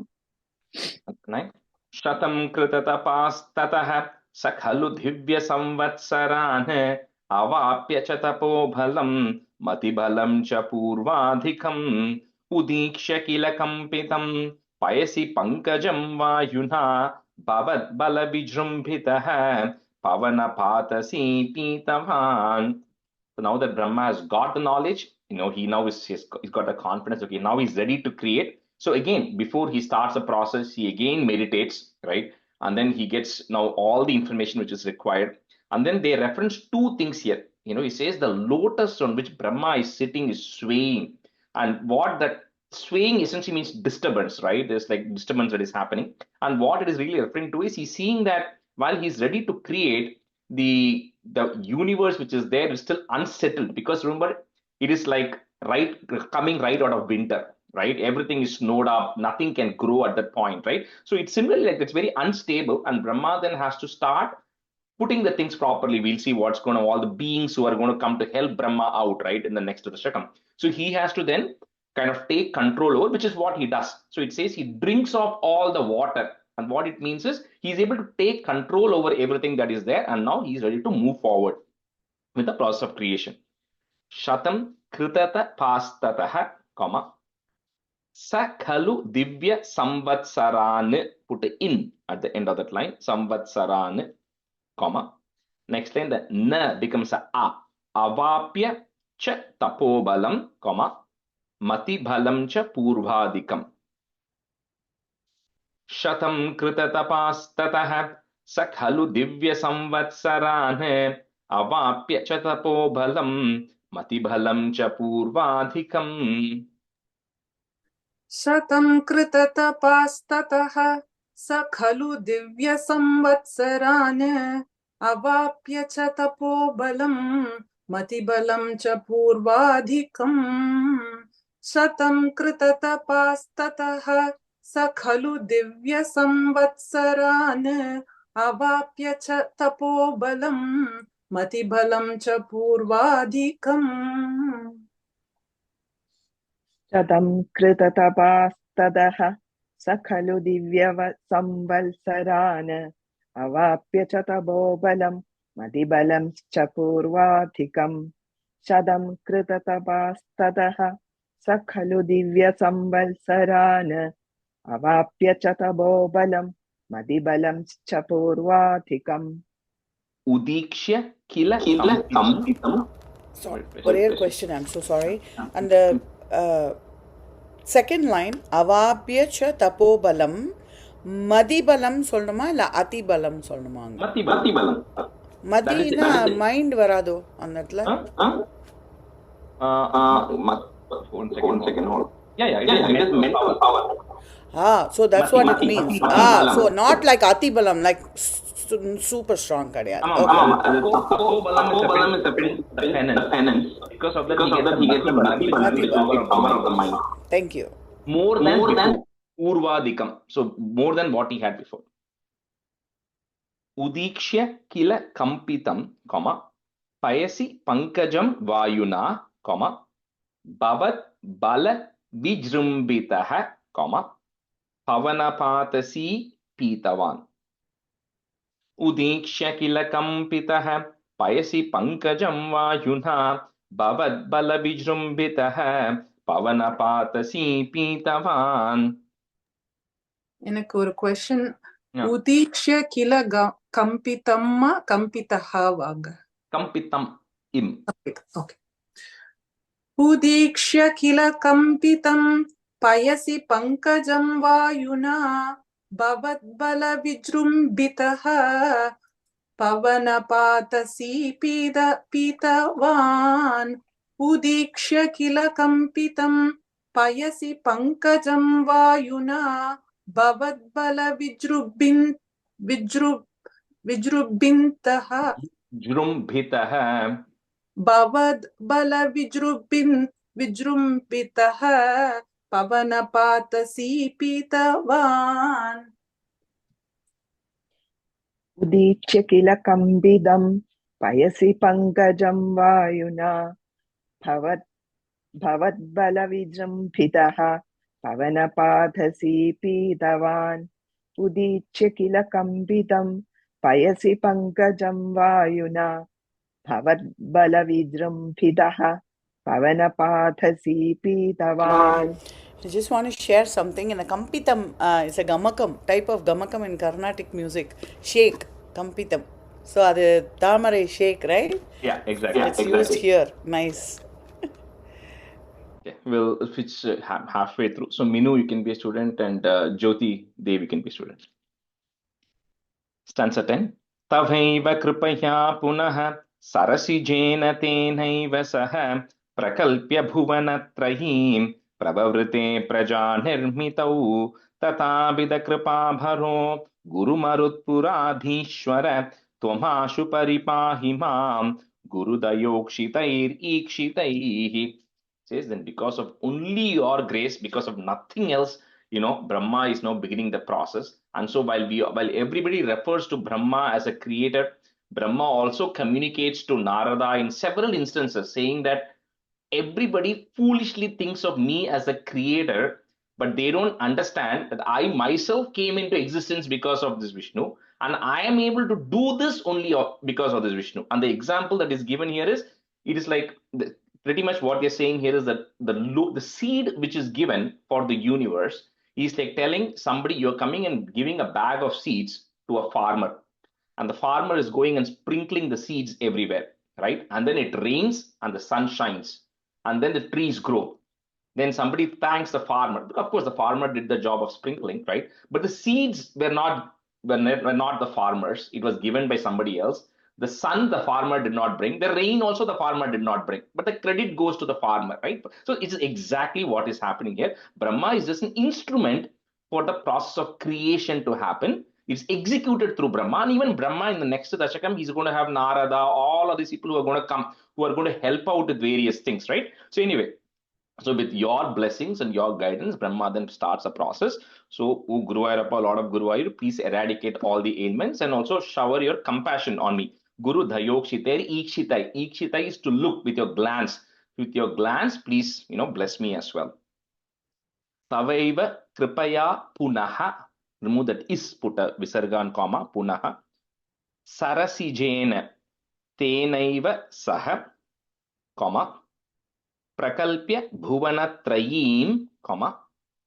Shatam Kritatapastataha Sakhalu Divya Samvatsaran Avapya Chatapo Bhalam Matibhalam Chapurvadhikam Udiksha Kilakampitam Payasi Pankajam Vayuna Bhavat Bala Vijrumbhitaha Pavana Patasi Pitavan. So now that Brahma has got the knowledge, he now he's got the confidence. Okay, now he's ready to create. So again, before he starts the process, he again meditates, right? And then he gets now all the information which is required. And then they reference 2 things here. He says the lotus on which Brahma is sitting is swaying. And what that swaying essentially means disturbance, right? There's like disturbance that is happening. And what it is really referring to is he's seeing that while he's ready to create, the universe which is there is still unsettled, because remember, it is like coming right out of winter, right? Everything is snowed up, nothing can grow at that point, right? So it's similarly like it's very unstable, and Brahma then has to start putting the things properly. We'll see what's going to, all the beings who are going to come to help Brahma out, right, in the next Dasakam. So he has to then kind of take control over, which is what he does. So it says he drinks off all the water. And what it means is he's able to take control over everything that is there, and now he's ready to move forward with the process of creation. Shatam kritata pastatah, comma, sa khalu divya samvatsaran, put in at the end of that line, samvatsaran, comma. Next line, the na becomes a. Avapya cha tapobalam, comma, mati bhalam cha purvadikam. Shatam krita tapastatah sa khalu divya samvatsaran avapya cha tapobalam mati bhalam cha purvadikam. शतं कृततपास्ततः स खलु दिव्यसंवत्सरान् अवाप्य च तपोबलं मतिबलं च पूर्वाधिकम् शतं कृततपास्ततः स खलु दिव्यसंवत्सरान् अवाप्य च तपोबलं मतिबलं च पूर्वाधिकम् शतं कृततपास्ततः स खलु दिव्यसंवत्सरान् अवाप्य च तपोबलं मतिबलं च पूर्वाधिकम् शतं कृततपास्ततः स खलु दिव्यसंवत्सरान् अवाप्य च तपोबलं मतिबलं च पूर्वाधिकम् Udikshya kila kampitam. Sorry, one question, I'm so sorry. And the second line, avapya cha tapobalam, madibalam solnuma illa atibalam solnuma? Mati balam. Madi na mind varado annatla. One second, hold. Yeah, it is mental power. So that's what it means. So not like atibalam, like super strong kadiyadu. Tapobalam is a penance. Because of that, he gets the power of the mind. Thank you. More than Urvadikam. So more than what he had before. Udikshya kila kampitam, comma, payasi pankajam vayuna, comma, bhavat bala vijrumbitaha, comma, pavanapatasi pitavan. Udikshya kila kampitaha payasi pankajam vayuna bhavat bala vijrumbitaha pavanapatasi pitavan. எனக்கு ஒரு question. உதீக்ஷ்ய கில கம்பிதம்மா கம்பிதஹா வாங்க. Kampitam im. Okay. உதீக்ஷ்ய கில கம்பிதம் பயசி பங்கஜம் வாயுனா பவத்பல விஜృంభిதஹ பவனபாதசி பீதவான் உதீக்ஷ்ய கில கம்பிதம் பயசி பங்கஜம் வாயுனா भवद्बल विजृंभितः भवद्बल विजृंभितः पवनपातसी पीतवान् उदीच्य किल कम्बिदं पयसि पङ्कजं वायुना भवद्बलविजृम्भितः पवनपातसी पीतवान् उदीच्य किल कम्बितं पयसि पङ्कजं वायुना भवद्बलविजृम्भितः पवनपातसी पीतवान्. I just want to share something. In a kampitam, it's a gamakam, type of gamakam in Carnatic music. Shake, kampitam. So, that's Tamarai shake, right? Yeah, exactly. It's used here. Nice. Okay, we'll switch halfway through. So, Minu, you can be a student, and Jyoti, Dev, you can be a student. Stanza 10. Tavaiva kripaya punaha sarasijena tenaiva saha prakalpya bhuvanatrahim pravavrite prajanirmitau tatabida kripa bharo Guru Marutpuradhishwara Tvamashu Paripahi Mam Guru Dayokshitair Ikshitaihi. Says then because of only your grace, because of nothing else, Brahma is now beginning the process. And so while everybody refers to Brahma as a creator, Brahma also communicates to Narada in several instances, saying that everybody foolishly thinks of me as a creator, but they don't understand that I myself came into existence because of this Vishnu, and I am able to do this only because of this Vishnu. And the example that is given here is, it is like pretty much what they're saying here is that the seed which is given for the universe is like telling somebody, you're coming and giving a bag of seeds to a farmer, and the farmer is going and sprinkling the seeds everywhere, right? And then it rains and the sun shines, and then the trees grow. Then somebody thanks the farmer. Of course, the farmer did the job of sprinkling, right? But the seeds were not the farmers. It was given by somebody else. The sun the farmer did not bring. The rain also the farmer did not bring. But the credit goes to the farmer, right? So it's exactly what is happening here. Brahma is just an instrument for the process of creation to happen. It's executed through Brahma. And even Brahma in the next Dashakam, he's going to have Narada, all of these people who are going to come, who are going to help out with various things, right? So anyway, so with your blessings and your guidance, Brahma then starts a process. So, O Guruvayurappa, Lord of Guruvayur, please eradicate all the ailments and also shower your compassion on me. Guru Dhayokshiter Ikshitai. Ikshitai is to look with your glance. With your glance, please, bless me as well. Tavaiva Kripaya Punaha. Remove that is, put a visargan comma, Punaha. Sarasijena Tenaiva Saha, comma. प्रकल्प्य भुवनत्रयीं,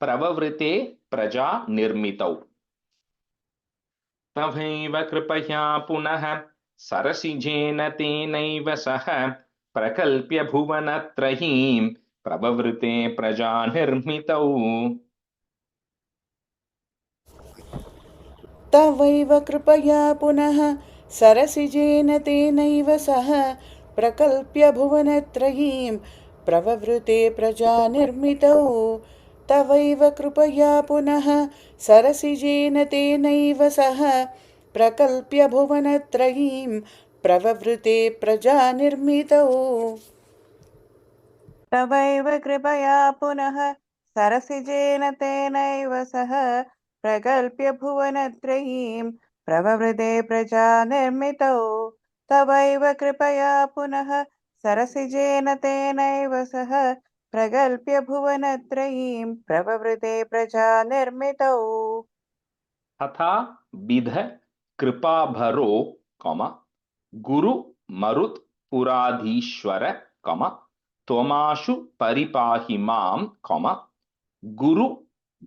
प्रववृते प्रजा निर्मितौ. तवैव कृपया पुनः सरसिजेन तेनैव सह प्रकल्प्य भुवनत्रयीं प्रववृते प्रजा निर्मितौ. तवैव कृपया पुनः सरसिजेन तेनैव सह प्रकल्प्य भुवनत्रयीं प्रववृते प्रजा निर्मितौ. तवैव कृपया पुनः सरसिजेन तेनैव सह प्रकल्प्य भुवनत्रयीं प्रववृते प्रजा निर्मितौ. तवैव कृपया पुनः सरसिजेन तेनैव सह प्रकल्प्य भुवनत्रयीं प्रववृते प्रजा निर्मितौ. तवैव कृपया पुनः सरसिजेन तेनैव सह प्रकल्प्य भुवनत्रयीं प्रववृते प्रजा निर्मितौ. तथा विध कृपाभरो, गुरु मरुत् पुराधीश्वर, त्वमाशु परिपाहि मां, गुरु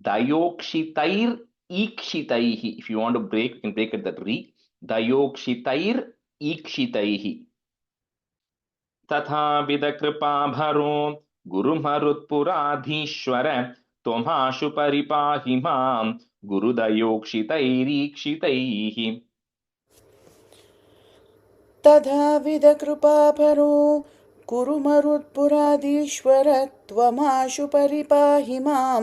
दयोक्षितैर ईक्षितैः. If you want to break, you can break it that re. दयोक्षितैर ईक्षितैः. तथा विद कृपाभरो गुरु मरुत्पुराधीश्वर, त्वमाशु परिपाहि मां गुरुदयोक्षितैरीक्षितैः. तथाविध कृपापरो गुरुमरुत्पुराधीश्वर, त्वमाशु परिपाहि मां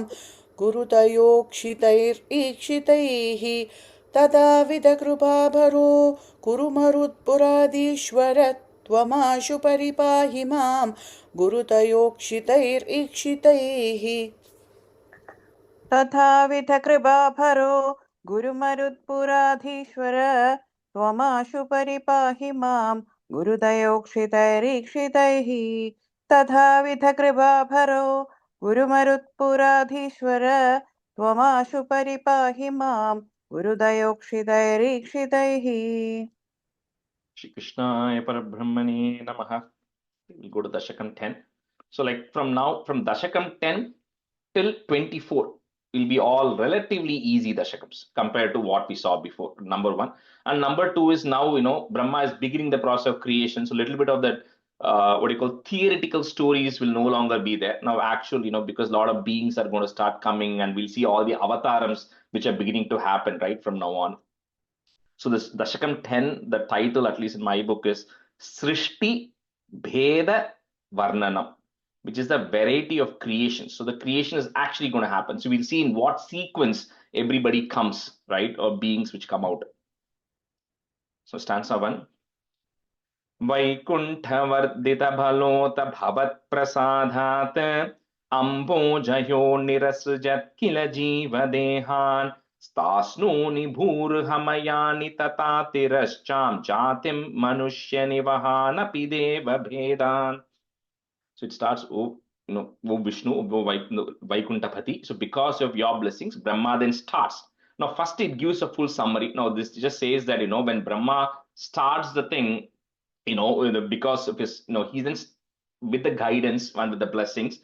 गुरुतयोक्षितैरीक्षितैः. तथाविध कृपापरो गुरुमरुत्पुराधीश्वर, त्वमाशु परिपाहि मां गुरुतयोक्षितैरीक्षितैः. तथाविध कृपाभरो गुरुमरुत्पुराधीश्वर, त्वमाशु परिपाहि मां गुरुदयोक्षितैरीक्षितैः. तथाविध कृपाभरो गुरुमरुत्पुराधीश्वर, त्वमाशु परिपाहि मां गुरुदयोक्षितैरीक्षितैः. Shri Krishnaya Parabrahmane Namaha. We'll go to Dashakam 10. So like from Dashakam 10 till 24 will be all relatively easy Dashakams compared to what we saw before, number one. And number two is now, Brahma is beginning the process of creation. So a little bit of that, what you call theoretical stories will no longer be there. Now actually, because a lot of beings are going to start coming and we'll see all the avatarams which are beginning to happen right from now on. So this Dashakam 10, the title, at least in my book, is Srishti Bheda Varnanam. which is the variety of creation. So the creation is actually going to happen. So we'll see in what sequence everybody comes, right? Or beings which come out. So stanza 1. वैकुण्ठवर्धितबलोत भवत्प्रसादात् अम्भोजयो निरसृजत् किल जीवदेहान् स्तास्नूनि भूर्हमयानि ततातिरश्चां जातिं मनुष्यनिवहानपि देवभेदान्. So it starts, O Vishnu, O Vaikuntapati. So because of your blessings, Brahma then starts. Now, first it gives a full summary. Now, this just says that, when Brahma starts the thing, because of his, he then, with the guidance and with the blessings,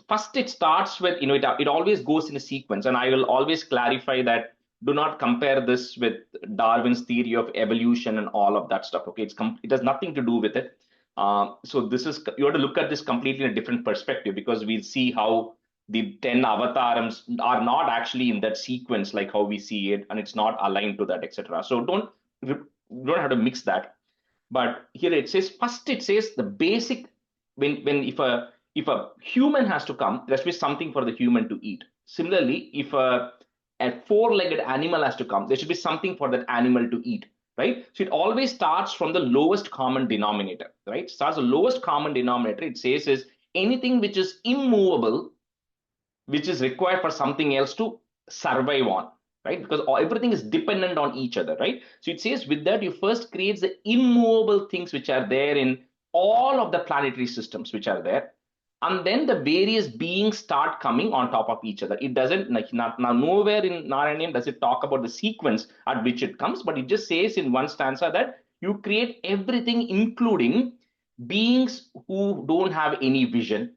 first it starts with, it always goes in a sequence. And I will always clarify that do not compare this with Darwin's theory of evolution and all of that stuff. Okay, it has nothing to do with it. So you have to look at this completely in a different perspective, because we'll see how the 10 avatars are not actually in that sequence like how we see it, and it's not aligned to that, etc. So don't have to mix that. But here it says, first it says the basic, if a human has to come, there has to be something for the human to eat. Similarly, if a four-legged animal has to come, there should be something for that animal to eat. Right? So it always starts from the lowest common denominator, right? Starts the lowest common denominator. It says is anything which is immovable, which is required for something else to survive on, right? Because everything is dependent on each other, right? So it says with that, you first create the immovable things which are there in all of the planetary systems which are there. And then the various beings start coming on top of each other. It doesn't, now nowhere in Narayaneeyam does it talk about the sequence at which it comes, but it just says in one stanza that you create everything, including beings who don't have any vision,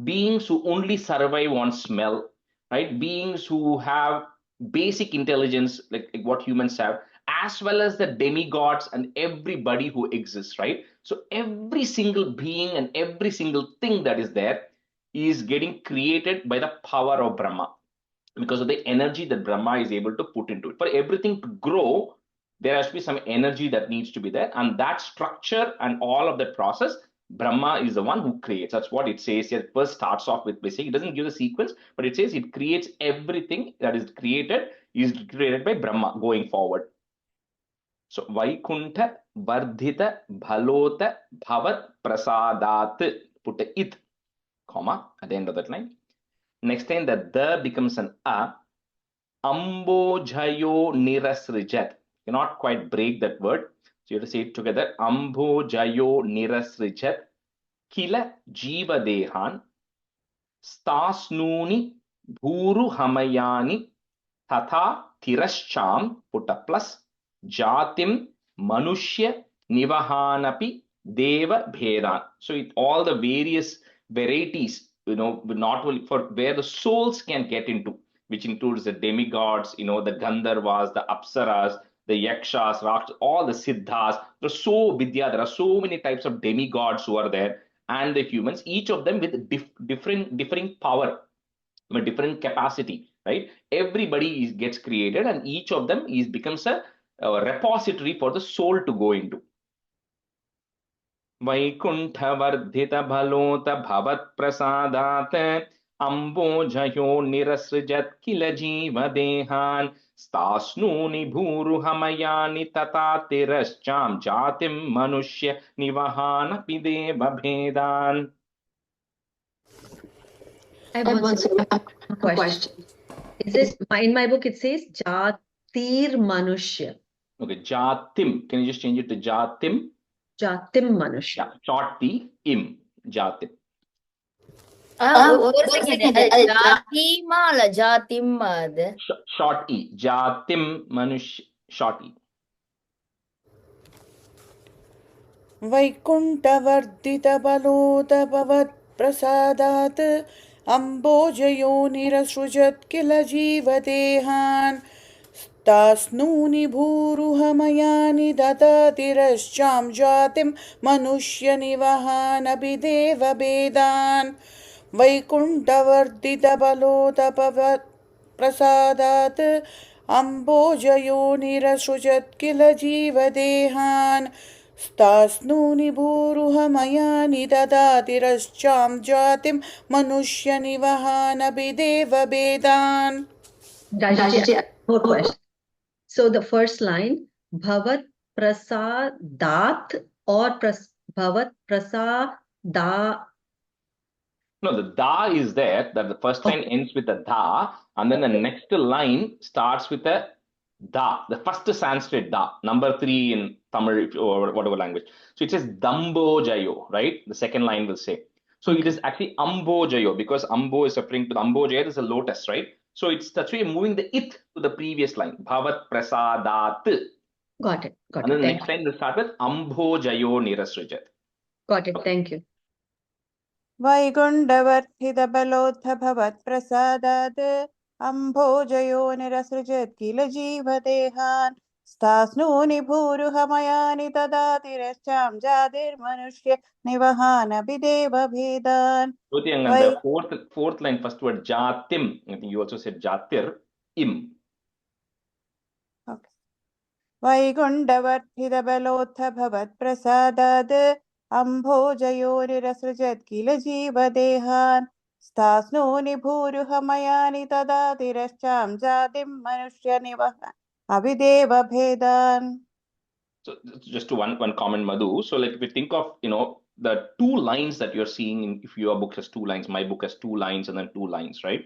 beings who only survive on smell, right? Beings who have basic intelligence, like what humans have, as well as the demigods and everybody who exists, right? So every single being and every single thing that is there is getting created by the power of Brahma, because of the energy that Brahma is able to put into it. For everything to grow, there has to be some energy that needs to be there, and that structure and all of that process, Brahma is the one who creates. That's what it says here. It first starts off with basically, it doesn't give the sequence, but it says it creates everything that is created by Brahma going forward. So Vaikuntha Vardhita Bhalota Bhavat Prasadat, put a it, comma, at the end of that line. Next time the becomes an a. Ambojhayo nirasrijat. You cannot quite break that word. So you have to say it together. Ambojhayo nirasrijat. Kila jiva dehan. Stasnuni bhuru hamayani. Tata tirashcham, put a plus. Jatim manushya nivahanapi deva bhedan. So all the various varieties, not only for where the souls can get into, which includes the demigods, the Gandharvas, the Apsaras, the Yakshas, Rakshas, all the Siddhas. There are so many types of demigods who are there, and the humans, each of them with differing power, different capacity, right? Everybody gets created, and each of them becomes a repository for the soul to go into. Vaikunthavardhita bhalota bhavat prasadat ambojhayo nirasrijat kila jiva dehan stasnuni bhuru hamayani tatatirashcham jatim manushya nivahana pideva bhedan. I have one question. It says, in my book, it says Jatir Manushya. Okay, Jatim. Can you just change it to Jatim? Jatim Manushya. Yeah, short T, im, Jatim. ஒரு second ஜாதிமா இல்ல ஜாதிமா அது Short E, Jatim Manush, short E. वैकुण्ठवर्धितबलोदभवत्प्रसादात् अम्बोजयो निरसृजत् किल जीवदेहान् तास्नूनि भूरुहमयानि ददातिरश्चां जातिं मनुष्यनिवहानभिदेवभेदान् वैकुण्ठवर्धितबलोदभवत्प्रसादात् अम्बोजयो निरसृजत् किल जीवदेहान् स्तास्नूनि भूरुहमया निददातिरश्चां जातिं मनुष्यनिवहानभिदेवभेदान्. Rajeshji, more questions. So the first line, Bhavat Prasadat or Bhavat Prasada. No, the da is there, that the first line ends with a da, and then the next line starts with a da, the first Sanskrit da, number 3 in Tamil or whatever language. So it says Dambo Jayo, right? The second line will say. So it is actually Ambo Jayo, because Ambo is referring to the Ambo Jaya is a lotus, right? So it's that's why moving the it to the previous line, Bhavat Prasadat. Got it. And then the next line will start with Ambo Jayo Nirasrijat. Got it. Thank you. वैकुण्ठवर्धितबलोत्थ भवत्प्रसादात् अम्भोजयो निरसृजत् किल जीवदेहान् स्तास्नूनि भूरुहमयानि ददातिरश्चां जातिर्मनुष्य निवहानभिदेवभेदान्. Jyoti Angan, the fourth line, first word Jatim. I think you also said Jatir im. Okay. वैकुण्ठवर्धितबलोत्थ भवत्प्रसादात् अम्भोजयोनिरसृजत् किल जीवदेहान् स्तास्नूनि भूरुहमयानि ददातिरश्चां जातिं मनुष्यनिवह अभिदेवभेदान्. So just to one comment, Madhu. So like if you think of, the two lines that you're seeing, if your book has two lines, my book has two lines and then two lines, right?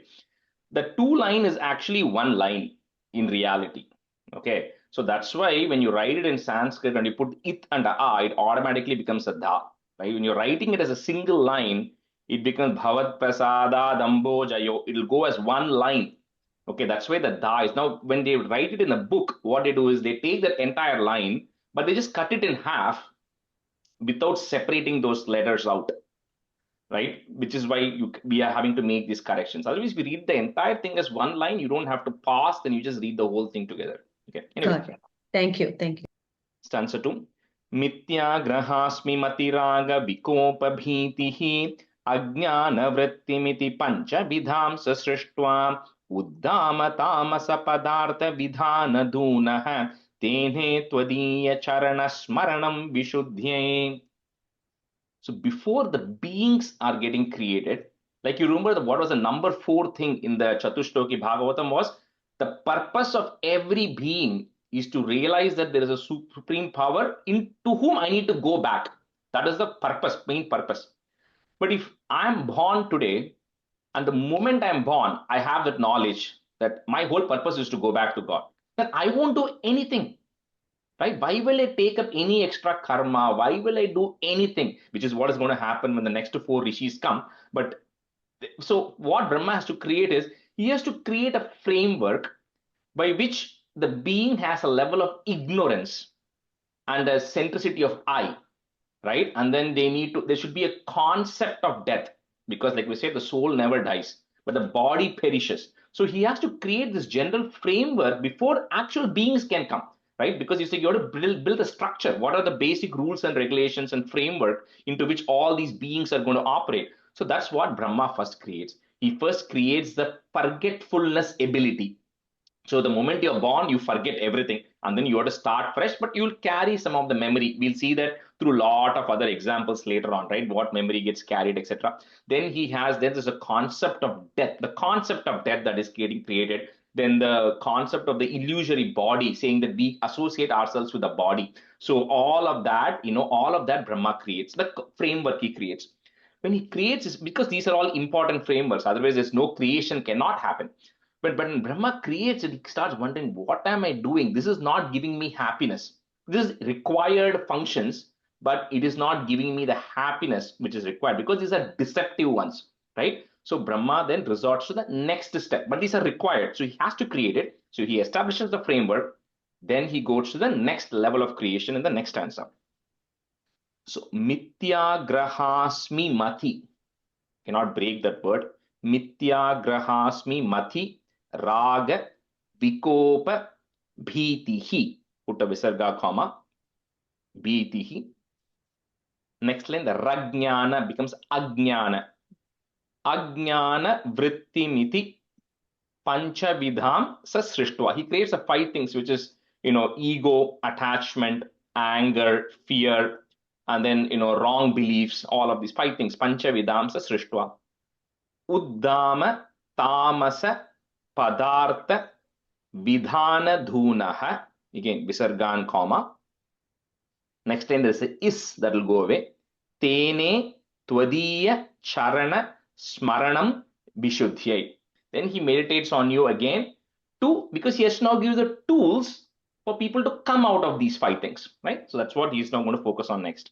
The two line is actually one line in reality. Okay. So that's why when you write it in Sanskrit and you put it and a, it automatically becomes a da. Right? When you're writing it as a single line, it becomes Bhavat Prasada Dambo Jayo. It'll go as one line. Okay, that's why the da is. Now, when they write it in a book, what they do is they take that entire line, but they just cut it in half without separating those letters out, right? Which is why we are having to make these corrections. Otherwise, we read the entire thing as one line. You don't have to pause, then you just read the whole thing together. Okay. Anyway. Got it. Thank you. Thank you. Stanza 2. Mitya grahasmi matiraga vikopa bhitihi ajnana vrittimiti pancha vidham sasrishtva uddama tamasa padartha vidhana dhunaha tene tvadiya charana smaranam vishuddhye. So before the beings are getting created, like you remember what was the number 4 thing in the Chatushloki Bhagavatam was the purpose of every being is to realize that there is a supreme power into whom I need to go back. That is the purpose, main purpose. But if I am born today, and the moment I am born, I have that knowledge that my whole purpose is to go back to God, then I won't do anything. Right? Why will I take up any extra karma? Why will I do anything? Which is what is going to happen when the next 4 rishis come. But so what Brahma has to create is he has to create a framework by which the being has a level of ignorance and a centricity of I, right? And then there should be a concept of death, because like we said, the soul never dies, but the body perishes. So he has to create this general framework before actual beings can come, right? Because you say you have to build a structure. What are the basic rules and regulations and framework into which all these beings are going to operate? So that's what Brahma first creates. He first creates the forgetfulness ability. So the moment you're born, you forget everything, and then you have to start fresh, but you'll carry some of the memory. We'll see that through a lot of other examples later on, right? What memory gets carried, etc. Then there's a concept of death, the concept of death that is getting created. Then the concept of the illusory body, saying that we associate ourselves with the body. So all of that, Brahma creates, the framework he creates. When he creates, because these are all important frameworks, otherwise there's no creation cannot happen. But when Brahma creates it, he starts wondering, what am I doing? This is not giving me happiness. This is required functions, but it is not giving me the happiness which is required, because these are deceptive ones, right? So Brahma then resorts to the next step, but these are required. So he has to create it. So he establishes the framework. Then he goes to the next level of creation in the next stanza. So Mithya Grahasmi Mati. Cannot break that word. Mithya Grahasmi Mati. Raga, Vikopa, Bhitihi. Put a Visarga comma. Bhitihi. Next line, the Rajnana becomes Ajnana. Ajnana Vrittimiti Panchavidham Sasrishtva. He creates the 5 things, which is, ego, attachment, anger, fear, and then, wrong beliefs, all of these 5 things. Pancha vidamsa srishtva. Uddama tamasa padartha vidhana dhunaha. Again, visargan, comma. Next time there is a is that will go away. Tene tvadiya charana smaranam vishuddhyai. Then he meditates on you again because he has now given the tools for people to come out of these 5 things, right? So that's what he's now going to focus on next.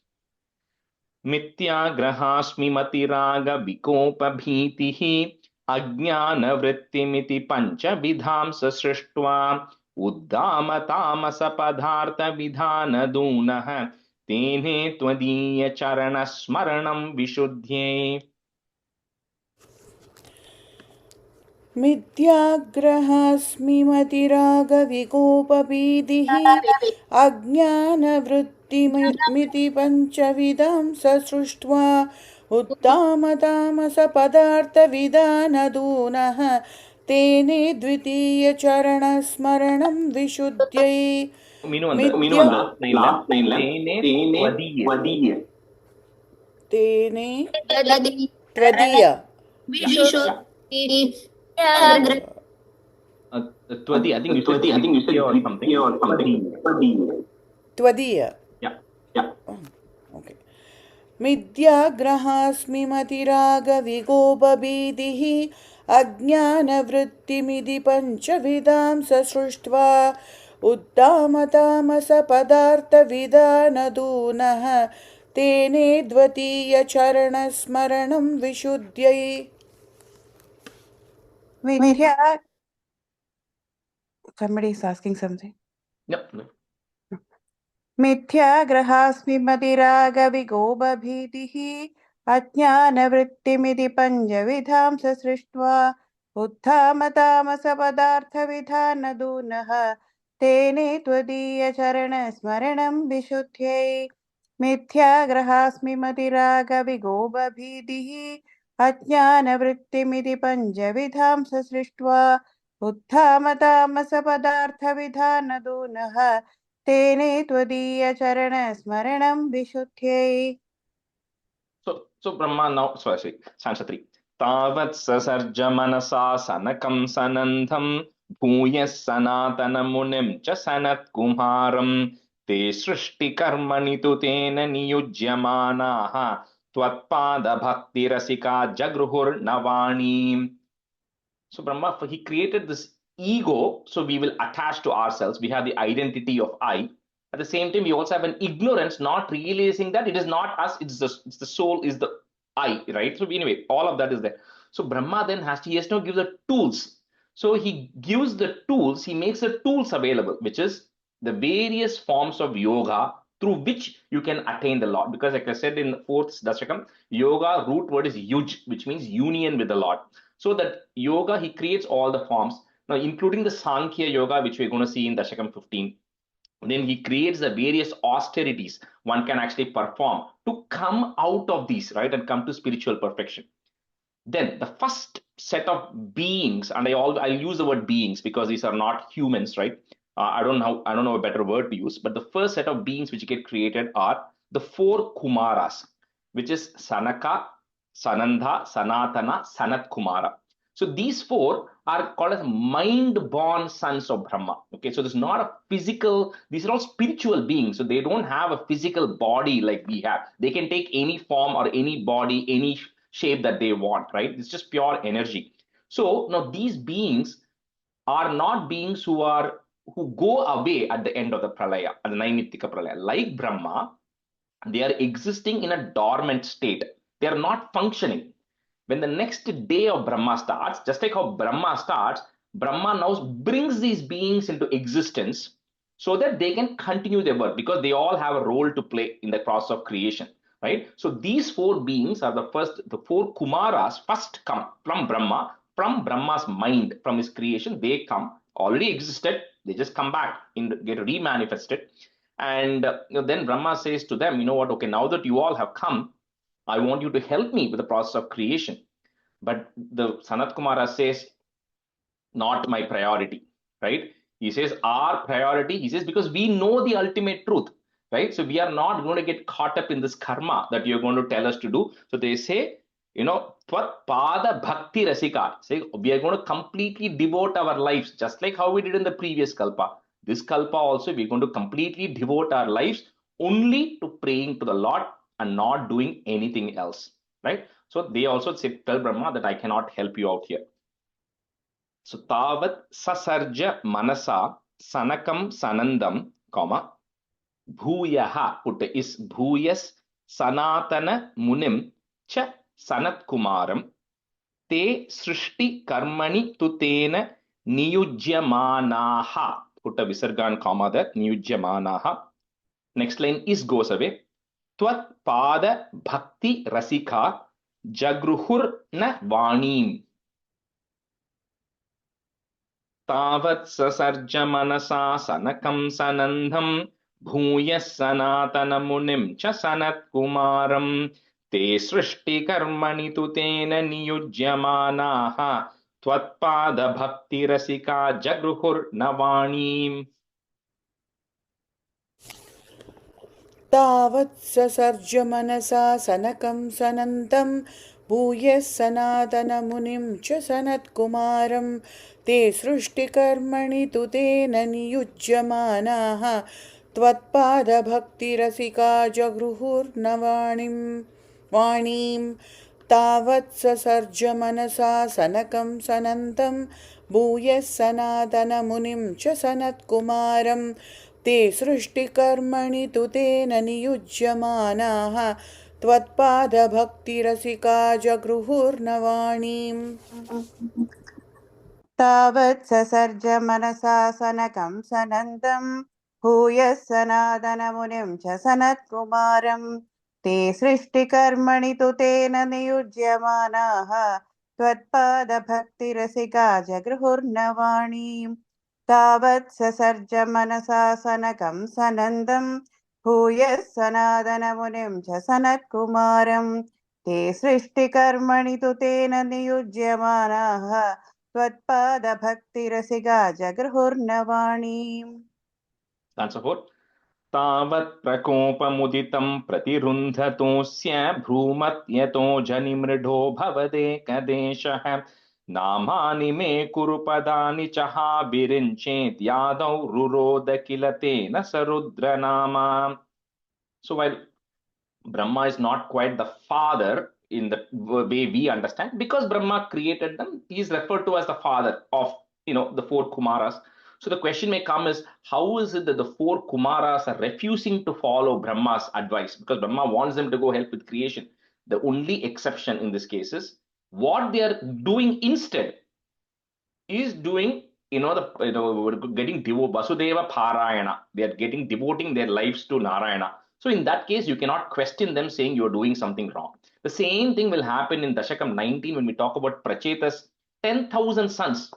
Mityagrahasmi matiraga vikopa bhitihi ajnana vrittimiti pancha vidhamsa srishtva uddama tamasa padartha vidhana dunah tene tvadiya charana smaranam vishuddhye. मिथ्याग्रहास्मि मतिरागविकोपभीतिः अज्ञानवृत्तिमिति पञ्चविधां ससृष्ट्वा उत्तामतामसपदार्थविधानदूनः तेने द्वितीयचरणस्मरणं विशुद्ध्यै तेने त्वदीय Tvadi, I think you said or something. Tvadiya. Yeah. Oh, okay. मिथ्याग्रहास्मि मतिरागविकोपभीतिः अज्ञानवृत्तिमिति पञ्चविधां ससृष्ट्वा उत्तामतामसपदार्थविधानदूनः तेने द्वितीयचरणस्मरणं विशुद्ध्यै Vidya. Somebody is asking something. Yep. मिथ्याग्रहास्मि मतिरागविकोपभीतिः अज्ञानवृत्तिमिति पञ्चविधां ससृष्ट्वा उत्थामतामसपदार्थविधानदूनः तेने त्वदीयचरणस्मरणं विशुद्ध्यै मिथ्याग्रहास्मि मतिरागविकोपभीतिः अज्ञानवृत्तिमिति पञ्चविधां ससृष्ट्वा उत्थामतामसपदार्थविधानदूनः तेने त्वदीयचरणस्मरणं विशुद्ध्यै. So Brahma now, so I say, stanza 3. Tavat sasarja manasa sanakam sanandham bhuyas sanatana munim cha sanat kumaram te srishti karmani tu tena niyujyamanaha tvatpada bhakti rasika jagruhur navani. So Brahma, he created this ego, so we will attach to ourselves. We have the identity of I. At the same time, we also have an ignorance, not realizing that it is not us, it's the soul, is the I, right? So anyway, all of that is there. So Brahma then he has to give the tools. So he gives the tools, he makes the tools available, which is the various forms of yoga through which you can attain the Lord. Because like I said in the 4th Dasakam, yoga root word is yuj, which means union with the Lord. So that yoga, he creates all the forms, now including the Sankhya yoga, which we're going to see in Dashakam 15. Then he creates the various austerities one can actually perform to come out of these, right, and come to spiritual perfection. Then the first set of beings, and I'll use the word beings because these are not humans, right? I don't know a better word to use, but the first set of beings which get created are the 4 Kumaras, which is Sanaka, Sanandha, Sanatana, Sanat Kumara. So these 4 are called as mind-born sons of Brahma. Okay, so there's not a physical, these are all spiritual beings. So they don't have a physical body like we have. They can take any form or any body, any shape that they want, right? It's just pure energy. So now these beings are not beings who go away at the end of the pralaya, at the Naimittika pralaya. Like Brahma, they are existing in a dormant state. They are not functioning. When the next day of Brahma starts, just like how Brahma starts, Brahma now brings these beings into existence so that they can continue their work, because they all have a role to play in the process of creation, right? So these 4 beings are the 4 Kumaras first come from Brahma, from Brahma's mind, from his creation. They come, already existed, they just come back, get remanifested. And then Brahma says to them, you know what, okay, now that you all have come, I want you to help me with the process of creation. But the Sanat Kumara says, not my priority, right? He says, our priority, he says, because we know the ultimate truth. right? So we are not going to get caught up in this karma that you're going to tell us to do. So they say, Tvat pada bhakti rasika. Say we are going to completely devote our lives, just like how we did in the previous kalpa. This kalpa also, we're going to completely devote our lives only to praying to the Lord and not doing anything else, right? So they also say, tell Brahma that I cannot help you out here. So tavat sasarja manasa sanakam sanandam, comma, bhuyaha, put is bhuyas sanatana munim cha sanat kumaram te srishti karmani tutena niyujyamanaha, put a visargan comma there, niyujyamanaha. Next line is goes away. Tvat pada bhakti rasika jagruhur na vanim. Tavat sasarja manasa sanakam sanandham bhuyas sanatana munim cha sanat kumaram te srishti karmani tutena niyujyamanaha tvatpada bhakti rasika jagruhur navanim. तावत् ससर्ज मनसा सनकं सनन्तं भूयः सनातनमुनिं च सनत्कुमारं ते सृष्टिकर्मणि तु तेन नियुज्यमानाः त्वत्पादभक्तिरसिका जगृहुर्नवाणीं तावत् ससर्ज मनसा सनकं सनन्तं भूयः सनातनमुनिं च सनत्कुमारं ते सृष्टिकर्मणि तु तेन नियुज्यमानाः त्वत्पादभक्तिरसिका जगृहुर्नवाणीम्. तावत् ससर्ज मनसा सनकं सनन्दं भूयः सनातनमुनिं च सनत्कुमारं ते सृष्टिकर्मणि तु तेन नियुज्यमानाः त्वत्पादभक्तिरसिका जगृहुर्नवाणीम्. तावत् ससर्ज मनसा सनकं सनन्दं भूयः सनातनमुनिं च सनत्कुमारं ते सृष्टिकर्मणि तु तेन नियुज्यमानाः त्वत्पादभक्तिरसिका जगृहुर्नवाणीम्. Answer 4. तावत् प्रकोपमुदितं प्रतिरुन्धतोऽस्य भ्रूमत्यतो जनिमृढो भवदेकदेशः नामानि मे कुरु पदानि च विरिञ्चेत् यादौ रुरोद किल तेन सरुद्रनामा. So while Brahma is not quite the father in the way we understand, because Brahma created them, he is referred to as the father of the four Kumaras. So the question may come is, how is it that the four Kumaras are refusing to follow Brahma's advice? Because Brahma wants them to go help with creation. The only exception in this case is what they are doing instead is doing, getting devoted. Vasudeva Parayana. They are devoting their lives to Narayana. So in that case, you cannot question them saying you're doing something wrong. The same thing will happen in Dasakam 19 when we talk about Pracheta's 10,000 sons.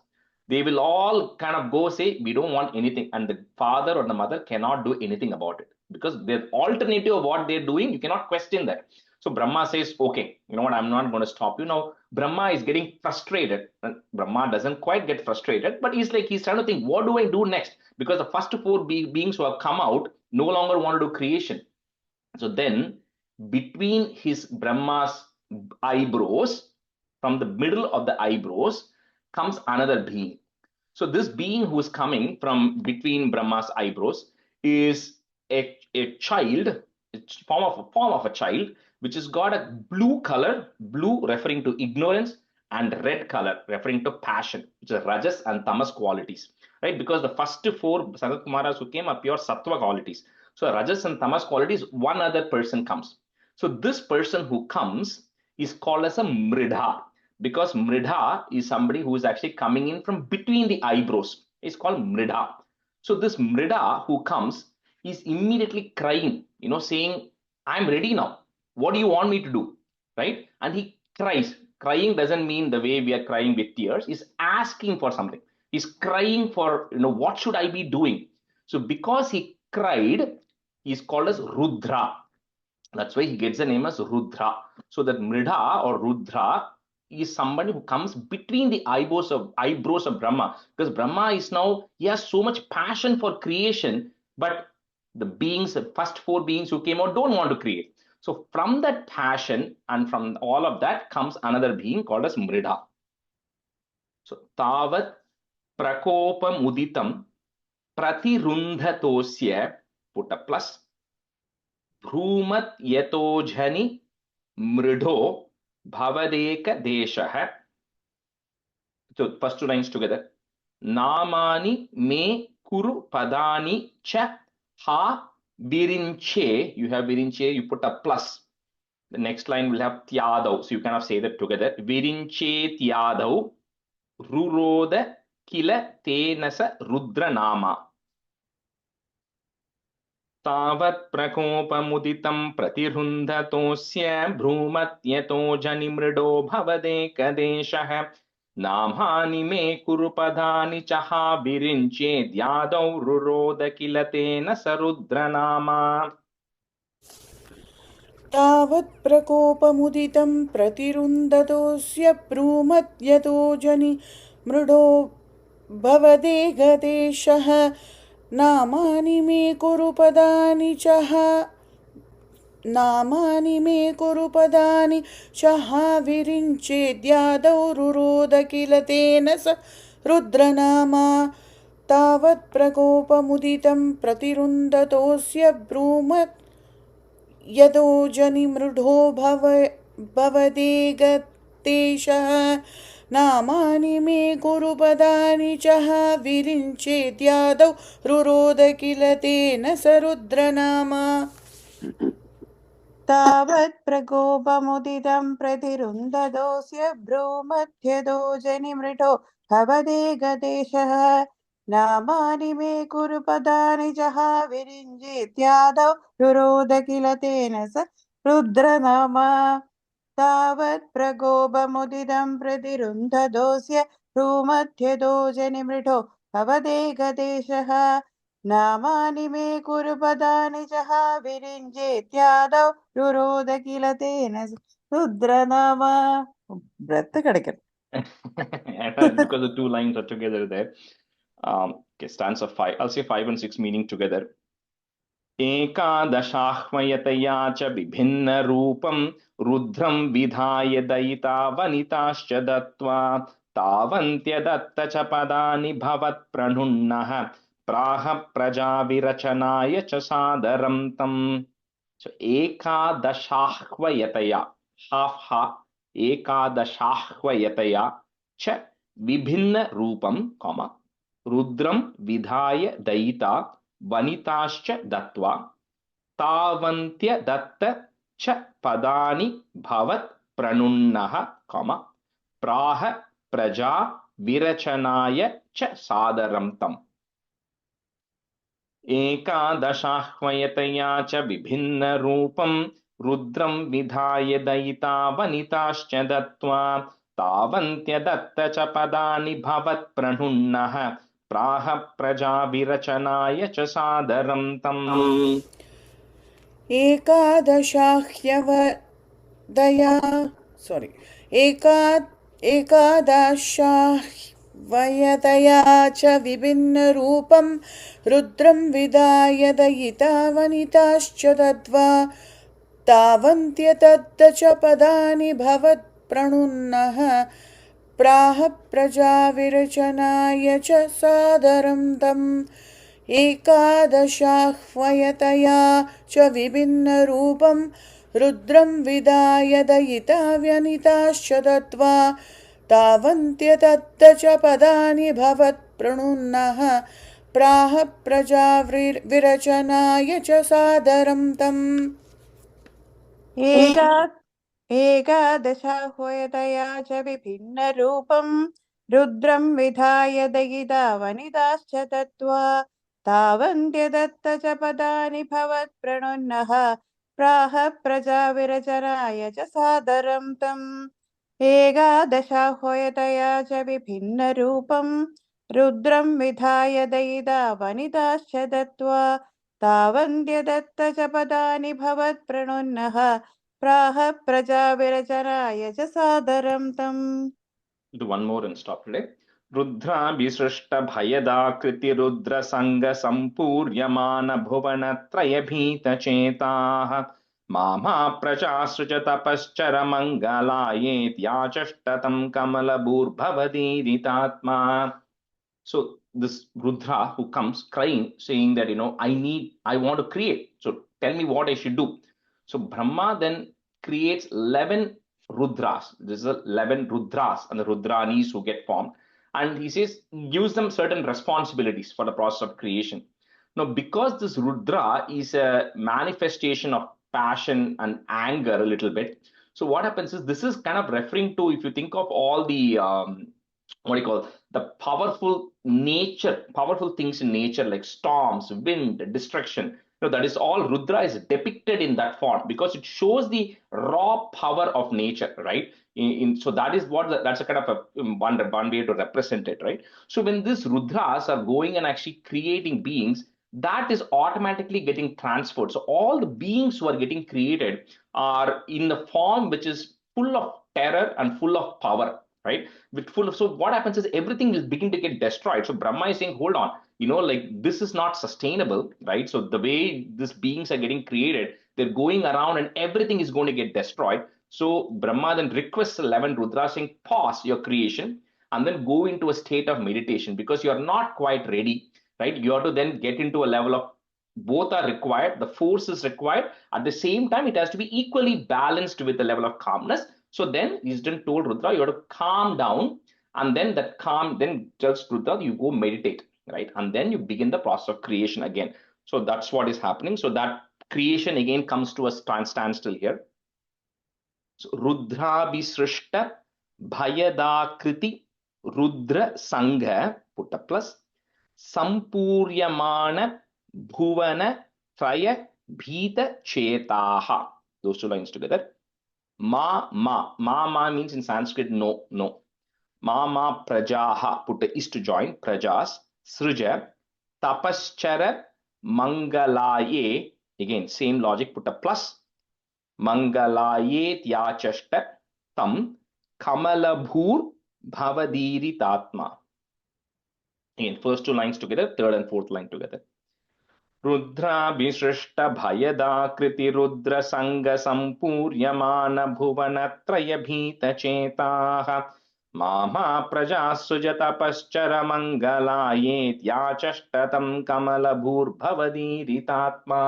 They will all kind of go say, we don't want anything. And the father or the mother cannot do anything about it. Because the alternative of what they're doing, you cannot question that. So Brahma says, okay, you know what, I'm not going to stop you. Now, Brahma is getting frustrated. And Brahma doesn't quite get frustrated, but he's trying to think, what do I do next? Because the first four beings who have come out no longer want to do creation. So then, between his Brahma's eyebrows, from the middle of the eyebrows, comes another being. So this being who is coming from between Brahma's eyebrows is a child, it's form of a child, which has got a blue color, blue referring to ignorance, and red color referring to passion, which is Rajas and Tamas qualities, right? Because the first four Sanat Kumaras who came are pure Sattva qualities. So Rajas and Tamas qualities, one other person comes. So this person who comes is called as a Mridha, because Mridha is somebody who is actually coming in from between the eyebrows. It's called Mridha. So this Mridha who comes is immediately crying, saying, I'm ready now. What do you want me to do? Right? And he cries. Crying doesn't mean the way we are crying with tears. He's asking for something. He's crying for, what should I be doing? So because he cried, he's called as Rudra. That's why he gets the name as Rudra. So that Mridha or Rudra is somebody who comes between the eyebrows of Brahma. Because Brahma is now, he has so much passion for creation, but the beings, the first four beings who came out don't want to create. So from that passion and from all of that comes another being called as Mrida. So Tavat Prakopam Uditam Pratirundhatosya, put a plus, Bhrumat Yatojhani Mridho Bhavadeka Deshaha. So first two lines together. Namani me kuru padani cha ha virinche. You have virinche, you put a plus. The next line will have tyadav. So you cannot say that together. Virinche tyadav ruroda kila tenasa rudra nama. Tavat prakopamuditam pratirundhatosya bhrumatyato janimrido bhavadeka deshaha. नामानि मे कुरुपदानि चहा विरिञ्चेद्यादौ रुरोद किल तेन सरुद्रनामा. तावत् प्रकोपमुदितं प्रतिरुन्दतोऽस्य ब्रूमत्यतो जनि मृडो भवदेगदेशः नामानि मे कुरु पदानि चः नामानि मे कुरु पदानि चः विरिञ्चेद्यादौ रुरोद किल तेन स रुद्रनामा. तावत् प्रकोपमुदितं प्रतिरुन्दतोऽस्य ब्रूमत् यतो जनिमृढो भवदेगतेशः नामानि मे कुरु पदानि चः विरिञ्चेद्यादौ रुरोद किल तेन स रुद्रनामा. तावत् प्रकोपमुदितं प्रतिरुन्दतोऽस्य भ्रूमध्यदो जनिमृढो भवदेगदेशः नामानि मे कुरु पदानि चः विरिञ्चेद्यादौ रुरोद किल तेन स रुद्रनामा. तावत् प्रकोपमुदितं प्रतिरुन्धतोऽस्य भ्रूमध्यदो जनिमृढो भवदेगदेशः नामानि मे कुरु पदानि चः विरिञ्चेद्यादौ रुरोद किल तेन रुद्रनामा. breath கிடைக்கும். Because the two lines are together there. Okay, stanza 5. I'll say 5 and 6 meaning together. एकादशाह्वयतया च विभिन्न रूपं रुद्रं विधाय दयिता वनिताश्च दत्त्वा तावन्त्यदत्त च पदानि भवत्प्रणुन्नः प्राह प्रजाविरचनाय च सादरं तम्. So एकादशाह्वयतया, half ha, एकादशाह्वयतया च विभिन्न रूपं, comma, रुद्रं विधाय दयिता वनिताश्च दत्त्वा तावन्त्य दत्त च पदानि भवत् प्रणुन्नः, कम, प्राह प्रजा विरचनाय च सादरं तम्. एकादशाह्वयतया च विभिन्न रूपं रुद्रं विधाय दयिता वनिताश्च दत्त्वा तावन्त्य दत्त च पदानि भवत् प्रणुन्नः प्राह प्रजा विरचनाय च सादरं तम्. एकादशाह्वयतया च विभिन्न रूपं रुद्रं विधाय दयिता वनिताश्च दत्त्वा तावन्त्य दत्त च पदानि भवत् प्रणुन्नः प्राह प्रजा विरचनाय च सादरं तम्. एकादशाह्वयतया च विभिन्न रूपं रुद्रं विधाय दयिता वनिताश्च दत्त्वा तावन्त्य दत्त च पदानि भवत् प्रणुन्नः प्राह प्रजा विरचनाय च सादरं तम्. एकादशाह्वयतया च विभिन्न रूपं रुद्रं विधाय दयिता वनिताश्च दत्त्वा तावन्त्य दत्त च पदानि भवत् प्रणुन्नः प्राह प्रजा विरचनाय च सादरं तम्. एकादशाह्वयतया च विभिन्न रूपं रुद्रं विधाय दयिता वनिताश्च दत्त्वा तावन्त्य दत्त च पदानि भवत् प्रणुन्नः प्राह प्रजा विरचनाय च सादरं तम्. Do one more and stop today. रुद्राभिसृष्टभयदाकृति रुद्रसङ्गसम्पूर्यमान भुवनत्रयभीतचेताः mama प्रजासृज तपश्चरमङ्गलायेत्याचष्टतं कमलभूर्भवदीरितात्मा. So this Rudra who comes crying, saying that, I want to create. So tell me what I should do. So Brahma then creates 11 Rudras. This is 11 Rudras and the Rudranis who get formed. And he says, gives them certain responsibilities for the process of creation. Now, because this Rudra is a manifestation of passion and anger a little bit, so what happens is this is kind of referring to, if you think of all the what do you call the powerful things in nature like storms, wind, destruction. That is all Rudra is depicted in that form because it shows the raw power of nature, right? So that is that's a kind of a one way to represent it, right? So when these Rudras are going and actually creating beings, that is automatically getting transferred. So all the beings who are getting created are in the form which is full of terror and full of power, right? So what happens is everything will begin to get destroyed. So Brahma is saying, hold on, like this is not sustainable, right? So the way these beings are getting created, they're going around and everything is going to get destroyed. So Brahma then requests 11 Rudra saying, pause your creation and then go into a state of meditation because you're not quite ready, right? You have to then get into a level of both are required, the force is required. At the same time, it has to be equally balanced with the level of calmness. So then Wisdom told Rudra, you have to calm down, and then that calm, then tells Rudra, you go meditate, right? And then you begin the process of creation again. So that's what is happening. So that creation again comes to a standstill here. So Rudra Bisrishta Bhayadakriti Rudra Sangha, put a plus, Sampuryamana Bhuvana Traya Bhita Chetaha. Those two lines together. Ma means in Sanskrit no. Ma prajaha, put the is to join, prajas, sruja, tapaschara, mangalaye, again same logic, put a plus, mangalaye tyachashta, tam, kamalabhur, bhavadiri tatma. Again, first two lines together, third and fourth line together. रुद्राभिसृष्टभयदाकृति रुद्रसङ्गसम्पूर्यमान भुवनत्रयभीतचेताः mama प्रजासृज तपश्चरमङ्गलायेत्याचष्टतं कमलभूर्भवदीरितात्मा.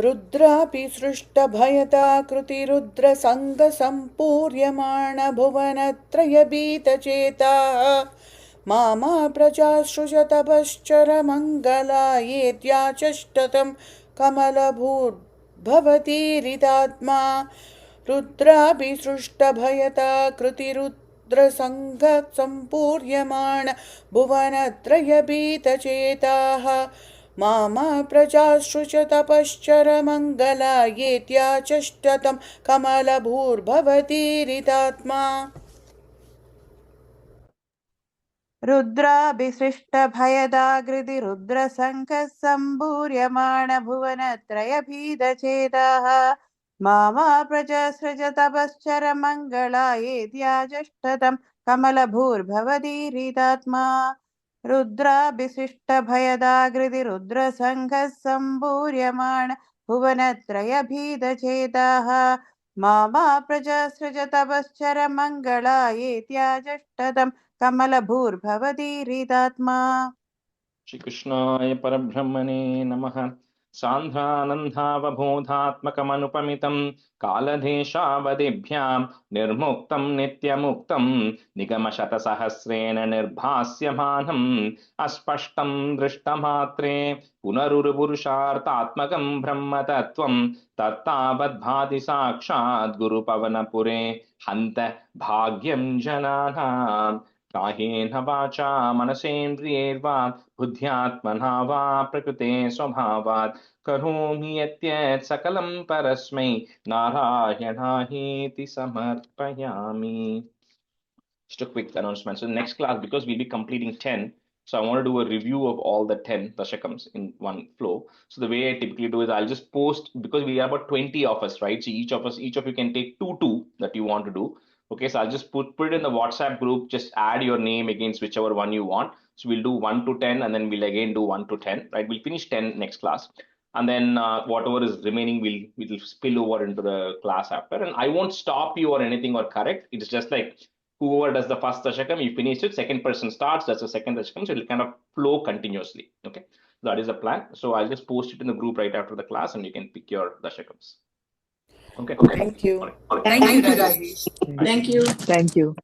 रुद्रापि सृष्टभयताकृतिरुद्रसङ्गसम्पूर्यमाण भुवनत्रयभीतचेताः mama प्रजासृजतपश्चरमङ्गलायेत्याचष्टतं कमलभूर्भवतीरितात्मा. रुद्रापि सृष्टभयताकृतिरुद्रसङ्गसम्पूर्यमाण भुवनत्रयभीतचेताः mama प्रजासृजतपश्चरमङ्गलायेत्याचष्टतं कमलभूर्भवतीरितात्मा. रुद्राभिसृष्टभयदाकृति रुद्रसङ्घः सम्भूर्यमाण भुवनत्रयभीतचेताः mama प्रजसृज तपश्चरमङ्गलायेत्याचष्टतं कमलभूर्भवतीरितात्मा. रुद्राभिसृष्टभयदाकृति रुद्रसङ्घः सम्भूर्यमाण भुवनत्रयभीतचेताः mama प्रजसृज तपश्चरमङ्गलायेत्याचष्टतं कमलभूर्भवतीरितात्मा. Shri Krishnaya Parabrahmane Namaha. सान्ध्रानन्दावबोधात्मकमनुपमितं कालदेशावदिभ्यां निर्मुक्तं नित्यमुक्तं निगमशतसहस्रेण निर्भास्यमानम् अस्पष्टं दृष्टमात्रे पुनरुरुपुरुषार्थात्मकं ब्रह्मतत्त्वं तत्तावद्भाति साक्षात् गुरुपवनपुरे हन्त भाग्यं जनानाम्. कायेन वाचा मनसेन्द्रियैर्वा बुद्ध्यात्मना वा प्रकृते स्वभावात् करोमि यत् सकलं परस्मै नारायणायेति समर्पयामि. Just a quick announcement. So next class, because we'll be completing 10, so I want to do a review of all the 10 dashakams in one flow. So the way I typically do is I'll just post, because we are about 20 of us, right? So each of you can take two that you want to do. Okay, so I'll just put it in the WhatsApp group. Just add your name against whichever one you want. So we'll do 1 to 10, and then we'll again do 1 to 10. Right? We'll finish 10 next class, and then whatever is remaining, we'll spill over into the class after. And I won't stop you or anything or correct. It's just like whoever does the first dashakam, you finish it. Second person starts, does the second dashakam, so it'll kind of flow continuously. Okay, that is the plan. So I'll just post it in the group right after the class, and you can pick your dashakams. Okay. Thank you. Thank you, Rajesh. Thank you. Thank you.